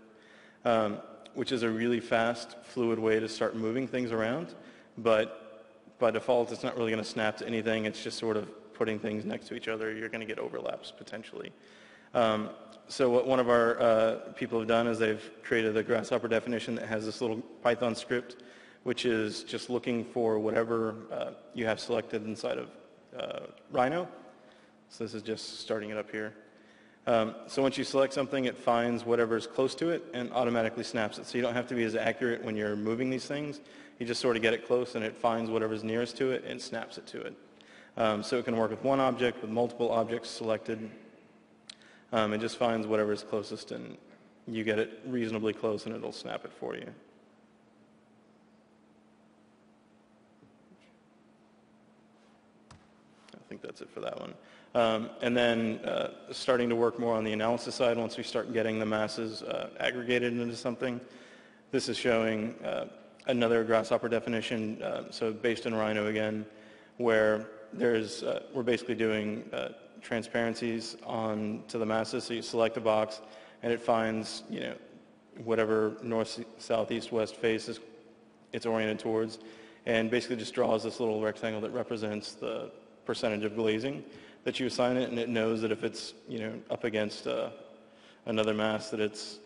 which is a really fast, fluid way to start moving things around. But by default, it's not really going to snap to anything. It's just sort of putting things next to each other. You're going to get overlaps potentially. So what one of our people have done is they've created a Grasshopper definition that has this little Python script, which is just looking for whatever you have selected inside of Rhino. So this is just starting it up here. So once you select something, it finds whatever's close to it and automatically snaps it. So you don't have to be as accurate when you're moving these things. You just sort of get it close and it finds whatever's nearest to it and snaps it to it. So it can work with one object, with multiple objects selected. It just finds whatever's closest and you get it reasonably close and it'll snap it for you. I think that's it for that one. And then starting to work more on the analysis side once we start getting the masses aggregated into something. This is showing another Grasshopper definition, so based in Rhino again, where we're basically doing transparencies on to the masses. So you select a box and it finds whatever north, south, east, west face it's oriented towards, and basically just draws this little rectangle that represents the percentage of glazing that you assign it, and it knows that if it's up against another mass that it's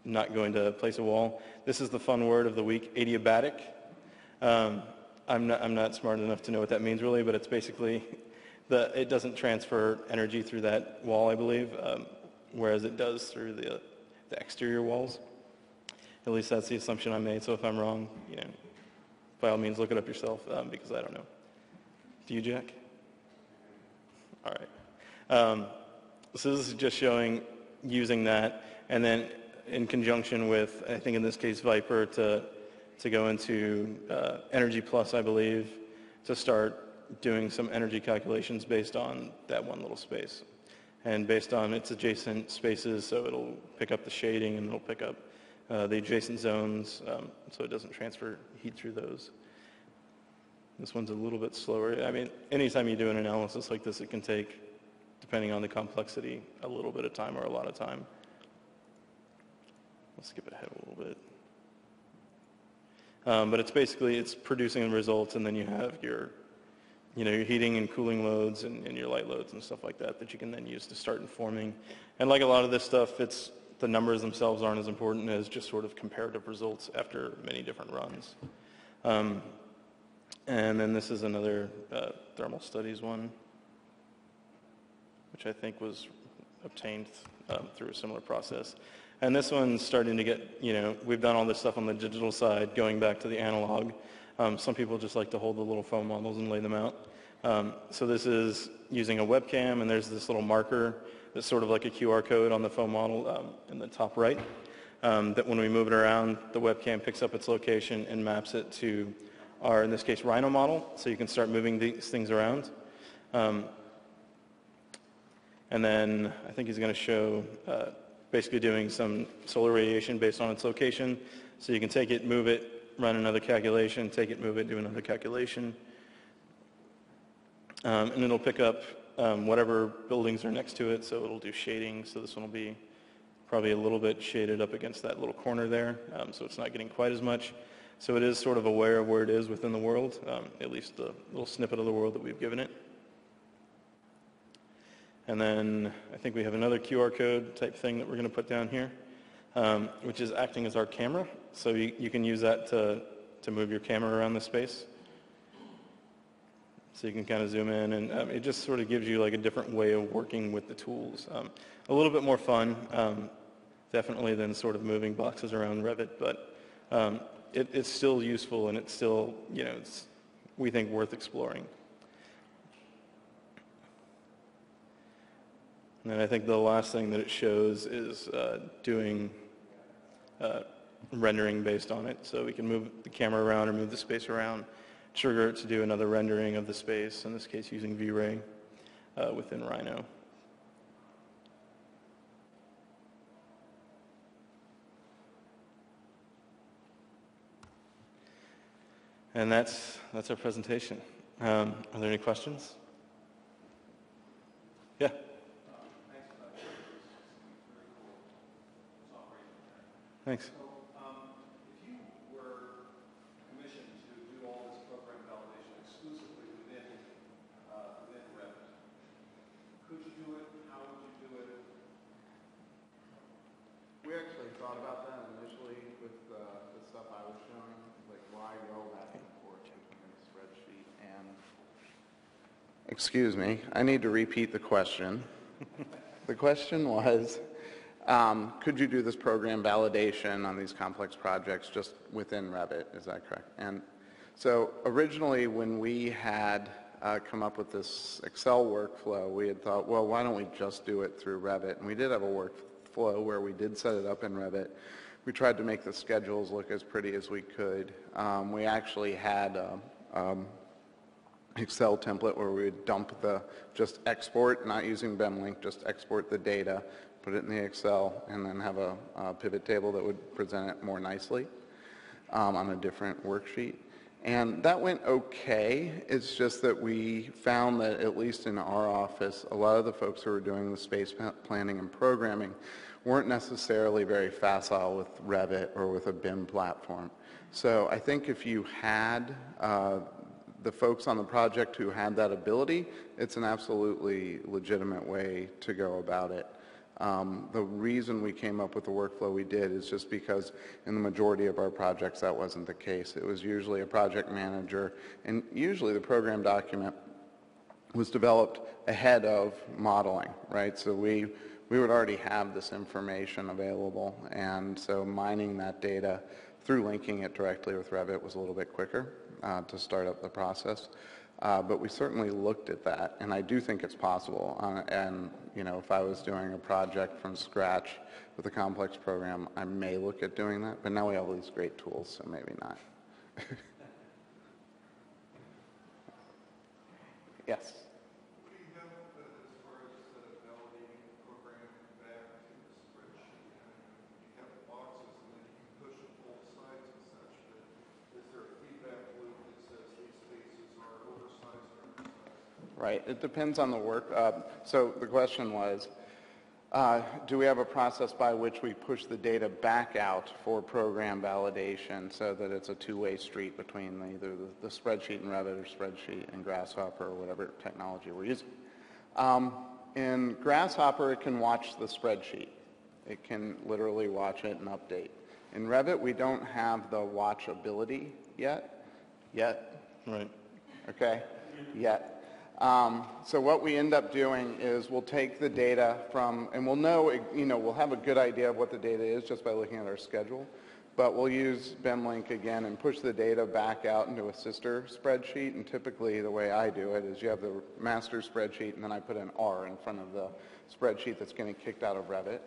not going to place a wall. This is the fun word of the week, adiabatic. I'm not smart enough to know what that means really, but it's basically it doesn't transfer energy through that wall, I believe, whereas it does through the exterior walls. At least that's the assumption I made. So if I'm wrong, by all means look it up yourself, because I don't know. Do you, Jack? All right. So this is just showing using that, and then in conjunction with, I think in this case, Viper, to go into Energy Plus, I believe, to start doing some energy calculations based on that one little space. And based on its adjacent spaces, so it'll pick up the shading and it'll pick up the adjacent zones, so it doesn't transfer heat through those. This one's a little bit slower. I mean, anytime you do an analysis like this, it can take, depending on the complexity, a little bit of time or a lot of time. Let's skip ahead a little bit. But it's producing the results, and then you have your heating and cooling loads and your light loads and stuff like that you can then use to start informing. And like a lot of this stuff, the numbers themselves aren't as important as just sort of comparative results after many different runs. And then this is another thermal studies one, which I think was obtained through a similar process. And this one's starting to get, we've done all this stuff on the digital side, going back to the analog. Some people just like to hold the little foam models and lay them out. So this is using a webcam, and there's this little marker that's sort of like a QR code on the foam model in the top right, that when we move it around, the webcam picks up its location and maps it to our, in this case, Rhino model, so you can start moving these things around. And then I think he's going to show basically doing some solar radiation based on its location. So you can take it, move it, run another calculation, take it, move it, do another calculation. And it'll pick up whatever buildings are next to it, so it'll do shading. So this one will be probably a little bit shaded up against that little corner there, so it's not getting quite as much. So it is sort of aware of where it is within the world, at least the little snippet of the world that we've given it. And then I think we have another QR code type thing that we're going to put down here, which is acting as our camera. So you can use that to move your camera around the space. So you can kind of zoom in, and it just sort of gives you like a different way of working with the tools. A little bit more fun, definitely, than sort of moving boxes around Revit, but it's still useful, and it's still, it's, we think, worth exploring. And then I think the last thing that it shows is doing rendering based on it. So we can move the camera around or move the space around, trigger it to do another rendering of the space, in this case using V-Ray within Rhino. And that's our presentation. Are there any questions? Yeah. Thanks. So, if you were commissioned to do all this program validation exclusively within Revit, could you do it? How would you do it? We actually thought about that initially with the stuff I was showing, like why go back and forth between the spreadsheet and... Excuse me, I need to repeat the question. The question was, could you do this program validation on these complex projects just within Revit? Is that correct? And so originally when we had come up with this Excel workflow, we had thought, well, why don't we just do it through Revit? And we did have a workflow where we did set it up in Revit. We tried to make the schedules look as pretty as we could. We actually had Excel template where we would dump just export, not using BEMLink, just export the data, put it in the Excel, and then have a pivot table that would present it more nicely on a different worksheet. And that went okay. It's just that we found that, at least in our office, a lot of the folks who were doing the space planning and programming weren't necessarily very facile with Revit or with a BIM platform. So I think if you had the folks on the project who had that ability, it's an absolutely legitimate way to go about it. The reason we came up with the workflow we did is just because in the majority of our projects that wasn't the case. It was usually a project manager, and usually the program document was developed ahead of modeling, right? So we would already have this information available, and so mining that data through linking it directly with Revit was a little bit quicker to start up the process. But we certainly looked at that, and I do think it's possible. And if I was doing a project from scratch with a complex program, I may look at doing that. But now we have all these great tools, so maybe not. Yes. What do you have as far as validating the program back to the spreadsheet? You have the boxes, and then you can push them both sides and such. But is there a feedback loop that says these spaces are oversized or undersized? Right. It depends on the work. So the question was, do we have a process by which we push the data back out for program validation so that it's a two-way street between either the spreadsheet in Revit or spreadsheet in Grasshopper or whatever technology we're using? In Grasshopper, it can watch the spreadsheet. It can literally watch it and update. In Revit, we don't have the watch ability yet. Right. Okay? Yet. So what we end up doing is we'll take the data from, and we'll know, we'll have a good idea of what the data is just by looking at our schedule, but we'll use BEMLink again and push the data back out into a sister spreadsheet, and typically the way I do it is you have the master spreadsheet, and then I put an R in front of the spreadsheet that's getting kicked out of Revit,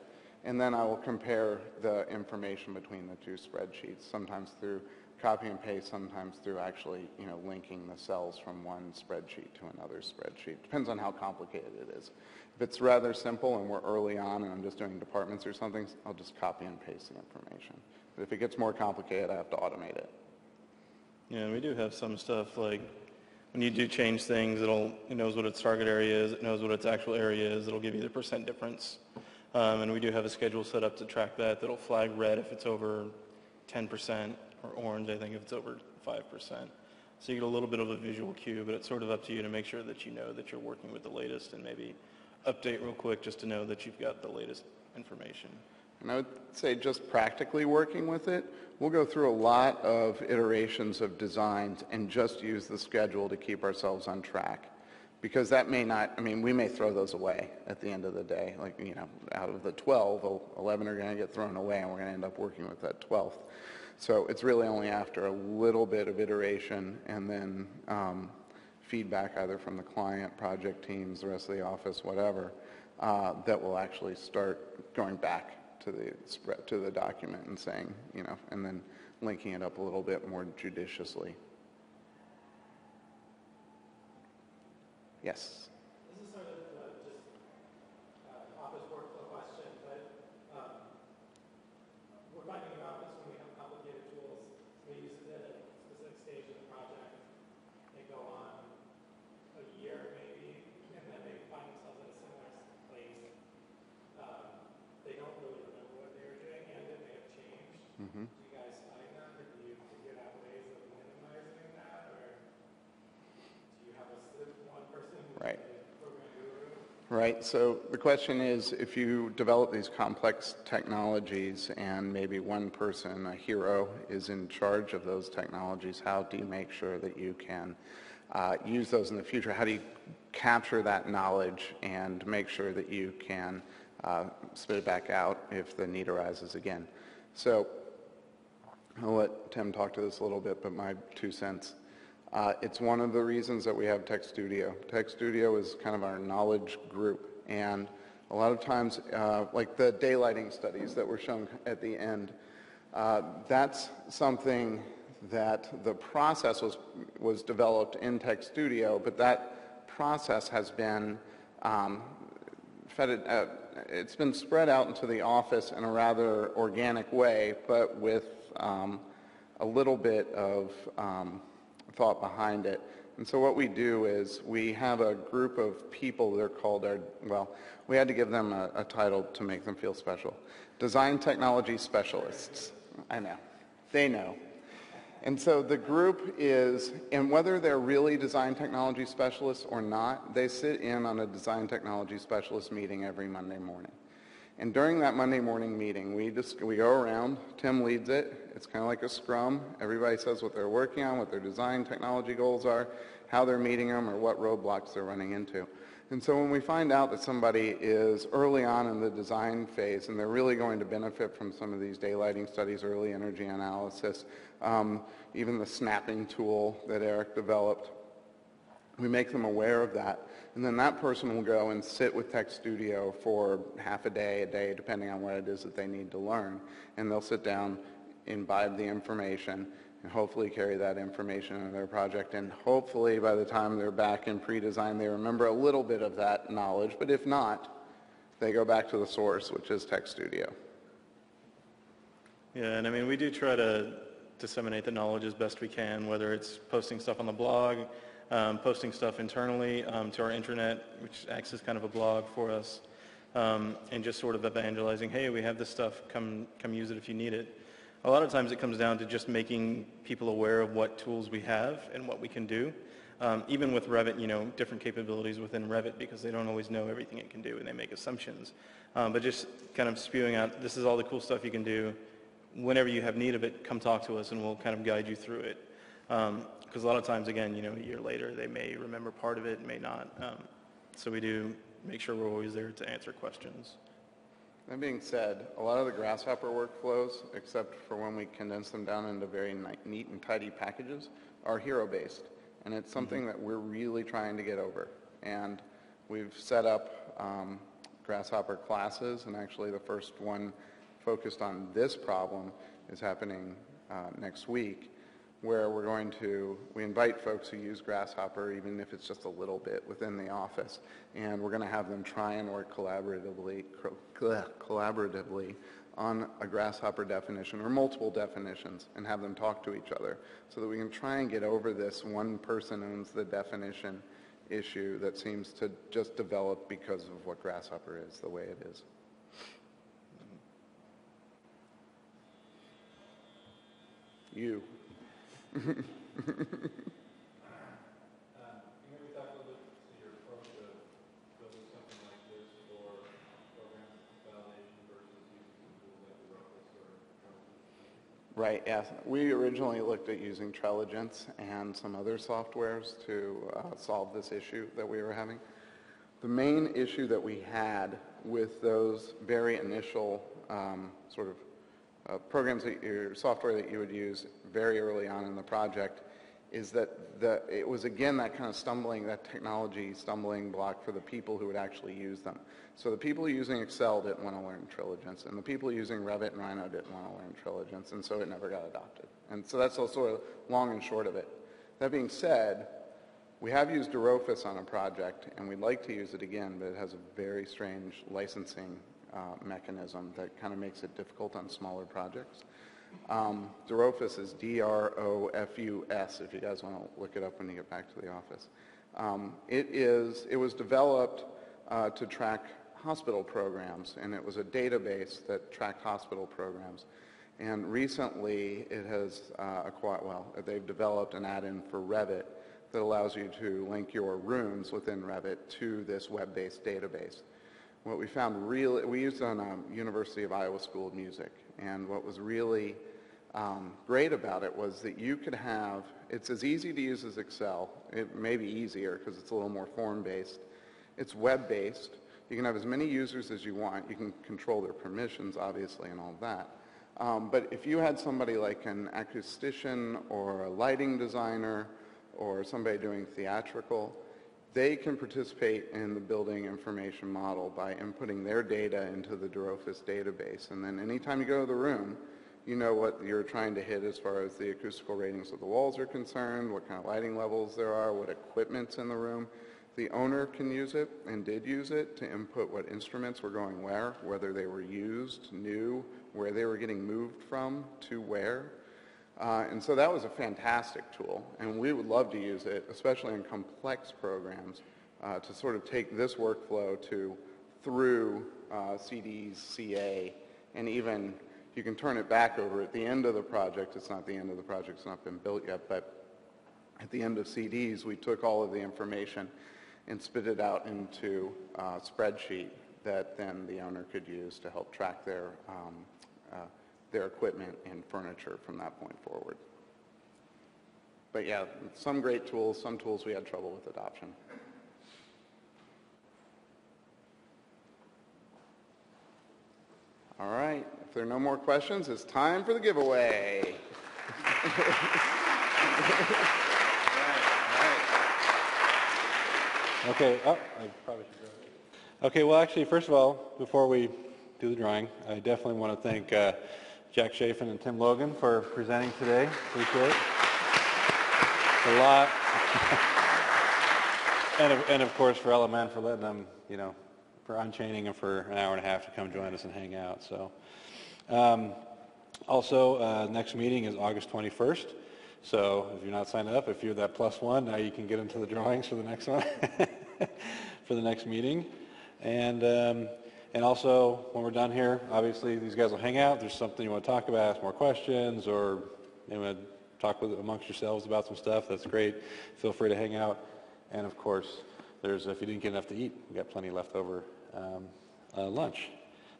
and then I will compare the information between the two spreadsheets, sometimes through copy and paste, sometimes through actually, linking the cells from one spreadsheet to another spreadsheet. Depends on how complicated it is. If it's rather simple and we're early on and I'm just doing departments or something, I'll just copy and paste the information. But if it gets more complicated, I have to automate it. Yeah, and we do have some stuff like when you do change things, it knows what its target area is, it knows what its actual area is, it'll give you the percent difference. And we do have a schedule set up to track that that'll flag red if it's over 10% or orange, I think, if it's over 5%. So you get a little bit of a visual cue, but it's sort of up to you to make sure that you know that you're working with the latest and maybe update real quick just to know that you've got the latest information. And I would say just practically working with it, we'll go through a lot of iterations of designs and just use the schedule to keep ourselves on track. Because that may not, I mean, we may throw those away at the end of the day. Like, you know, out of the 12, 11 are going to get thrown away and we're going to end up working with that 12th. So it's really only after a little bit of iteration and then feedback either from the client, project teams, the rest of the office, whatever, that we'll actually start going back to the document and saying, you know, and then linking it up a little bit more judiciously. Yes. This is sort of just office workflow question, but we're finding in office when we have complicated tools, we use it at a specific stage of the project. They go on a year maybe, and then they find themselves in a similar place. They don't really remember what they were doing, and it may have changed. Mm-hmm. Do you guys find that, or do you figure out ways of minimizing that, or do you have one person who's Right. a program guru? Right, so the question is, if you develop these complex technologies and maybe one person, a hero, is in charge of those technologies, how do you make sure that you can use those in the future? How do you capture that knowledge and make sure that you can spit it back out if the need arises again? So I'll let Tim talk to this a little bit, but my 2 cents. It's one of the reasons that we have Tech Studio. Tech Studio is kind of our knowledge group, and a lot of times, like the daylighting studies that were shown at the end, that's something that the process was developed in Tech Studio, but that process has been it's been spread out into the office in a rather organic way, but with a little bit of thought behind it. And so what we do is we have a group of people, they're called we had to give them a title to make them feel special. Design Technology Specialists. I know. They know. And so the group is, and whether they're really design technology specialists or not, they sit in on a design technology specialist meeting every Monday morning. And during that Monday morning meeting, we go around, Tim leads it, it's kind of like a scrum. Everybody says what they're working on, what their design technology goals are, how they're meeting them, or what roadblocks they're running into. And so when we find out that somebody is early on in the design phase and they're really going to benefit from some of these daylighting studies, early energy analysis, even the snapping tool that Eric developed, we make them aware of that. And then that person will go and sit with Tech Studio for half a day, depending on what it is that they need to learn. And they'll sit down, imbibe the information, and hopefully carry that information into their project. And hopefully by the time they're back in pre-design, they remember a little bit of that knowledge. But if not, they go back to the source, which is Tech Studio. Yeah, and I mean, we do try to disseminate the knowledge as best we can, whether it's posting stuff on the blog, posting stuff internally to our intranet, which acts as kind of a blog for us, and just sort of evangelizing, hey, we have this stuff, come use it if you need it. A lot of times it comes down to just making people aware of what tools we have and what we can do. Even with Revit, you know, different capabilities within Revit because they don't always know everything it can do and they make assumptions. But just kind of spewing out, this is all the cool stuff you can do. Whenever you have need of it, come talk to us and we'll kind of guide you through it. Because a lot of times, again, you know, a year later, they may remember part of it, may not. So we do make sure we're always there to answer questions. That being said, a lot of the Grasshopper workflows, except for when we condense them down into very neat and tidy packages, are hero-based. And it's something that we're really trying to get over. And we've set up Grasshopper classes, and actually the first one focused on this problem is happening next week, where we invite folks who use Grasshopper, even if it's just a little bit within the office, and we're going to have them try and work collaboratively on a Grasshopper definition or multiple definitions and have them talk to each other so that we can try and get over this one person owns the definition issue that seems to just develop because of what Grasshopper is, the way it is. You. Right, yes. We originally looked at using Trelligence and some other softwares to solve this issue that we were having. The main issue that we had with those very initial programs software that you would use very early on in the project is that it was again that kind of that technology stumbling block for the people who would actually use them. So the people using Excel didn't want to learn Trelligence, and the people using Revit and Rhino didn't want to learn Trelligence, and so it never got adopted. And so that's all sort of long and short of it. That being said, we have used Durophis on a project, and we'd like to use it again, but it has a very strange licensing mechanism that kind of makes it difficult on smaller projects. Durophis is D-R-O-F-U-S, if you guys want to look it up when you get back to the office. It was developed to track hospital programs, and it was a database that tracked hospital programs. And recently it has they've developed an add-in for Revit that allows you to link your rooms within Revit to this web-based database. What we found we used it on University of Iowa School of Music, and what was really great about it was that you could have, it's as easy to use as Excel. It may be easier because it's a little more form-based. It's web-based. You can have as many users as you want. You can control their permissions, obviously, and all of that. But if you had somebody like an acoustician or a lighting designer or somebody doing theatrical, they can participate in the building information model by inputting their data into the Durophis database. And then anytime you go to the room, you know what you're trying to hit as far as the acoustical ratings of the walls are concerned, what kind of lighting levels there are, what equipment's in the room. The owner can use it and did use it to input what instruments were going where, whether they were used, new, where they were getting moved from to where. And so that was a fantastic tool, and we would love to use it, especially in complex programs, to sort of take this workflow through CDs, CA, and even you can turn it back over at the end of the project. It's not the end of the project, it's not been built yet, but at the end of CDs, we took all of the information and spit it out into a spreadsheet that then the owner could use to help track their equipment and furniture from that point forward. But yeah, some great tools, some tools we had trouble with adoption. All right, if there are no more questions, it's time for the giveaway. Okay, I probably should go. Okay, well actually, first of all, before we do the drawing, I definitely want to thank Jack Chaffin and Tim Logan for presenting today. Appreciate it. A lot. and of course for LMN for letting them, for unchaining them for an hour and a half to come join us and hang out. So, also, next meeting is August 21st. So if you're not signed up, if you're that +1, now you can get into the drawings for the next one, for the next meeting. And also, when we're done here, obviously these guys will hang out. If there's something you want to talk about, ask more questions, or you want to talk amongst yourselves about some stuff, that's great. Feel free to hang out. And of course, if you didn't get enough to eat, we got plenty left over lunch.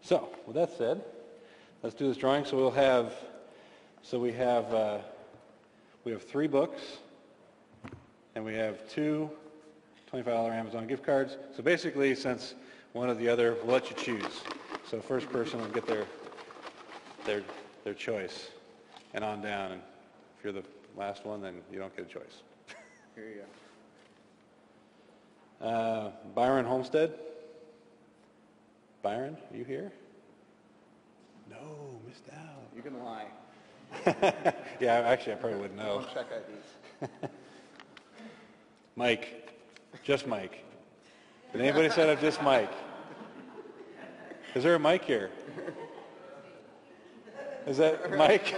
So with that said, let's do this drawing. So we have 3 books, and we have 2 $25 Amazon gift cards. So basically, since one or the other, we'll let you choose. So first person will get their choice, and on down. And if you're the last one, then you don't get a choice. Here you go. Byron Homestead. Byron, are you here? No, missed out. You can lie. Yeah, actually, I probably wouldn't know. Don't check IDs. Mike. Just Mike. Did anybody set up just Mike? Is there a mic here? Is that Mike?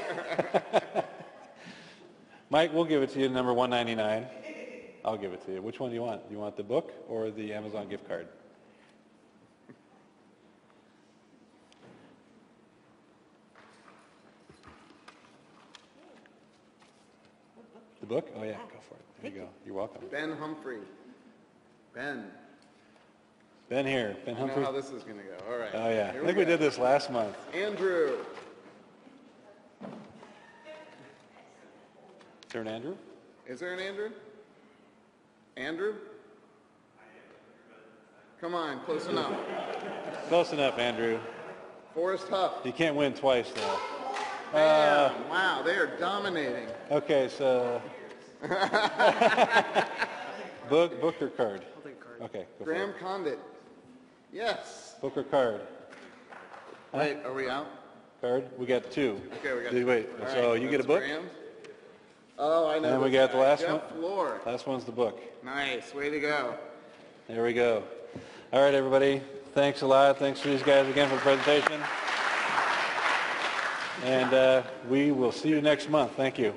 Mike, we'll give it to you, number 199. I'll give it to you. Which one do you want? Do you want the book or the Amazon gift card? The book? Oh, yeah, go for it. There you go. You're welcome. Ben Humphrey. Ben. Ben here. Ben I know Humphrey. how this is going to go. All right. Oh, yeah. Here I think we go. did this last month. Andrew. Is there an Andrew? Is there an Andrew? Andrew? Come on, close enough. Close enough, Andrew. Forrest Huff. You can't win twice, though. Man, wow, they are dominating. Okay, so... book or card? I'll take a card. Okay, go for Graham it. Condit. Yes. Book or card? Wait, are we out? Card? We got two. Okay, we got Wait, All so right, you get a that's book? Graham. Oh, I know. And we this got the guy. last Jeff one? Floor. Last one's the book. Nice, way to go. There we go. All right, everybody. Thanks a lot. Thanks to these guys again for the presentation. And we will see you next month. Thank you.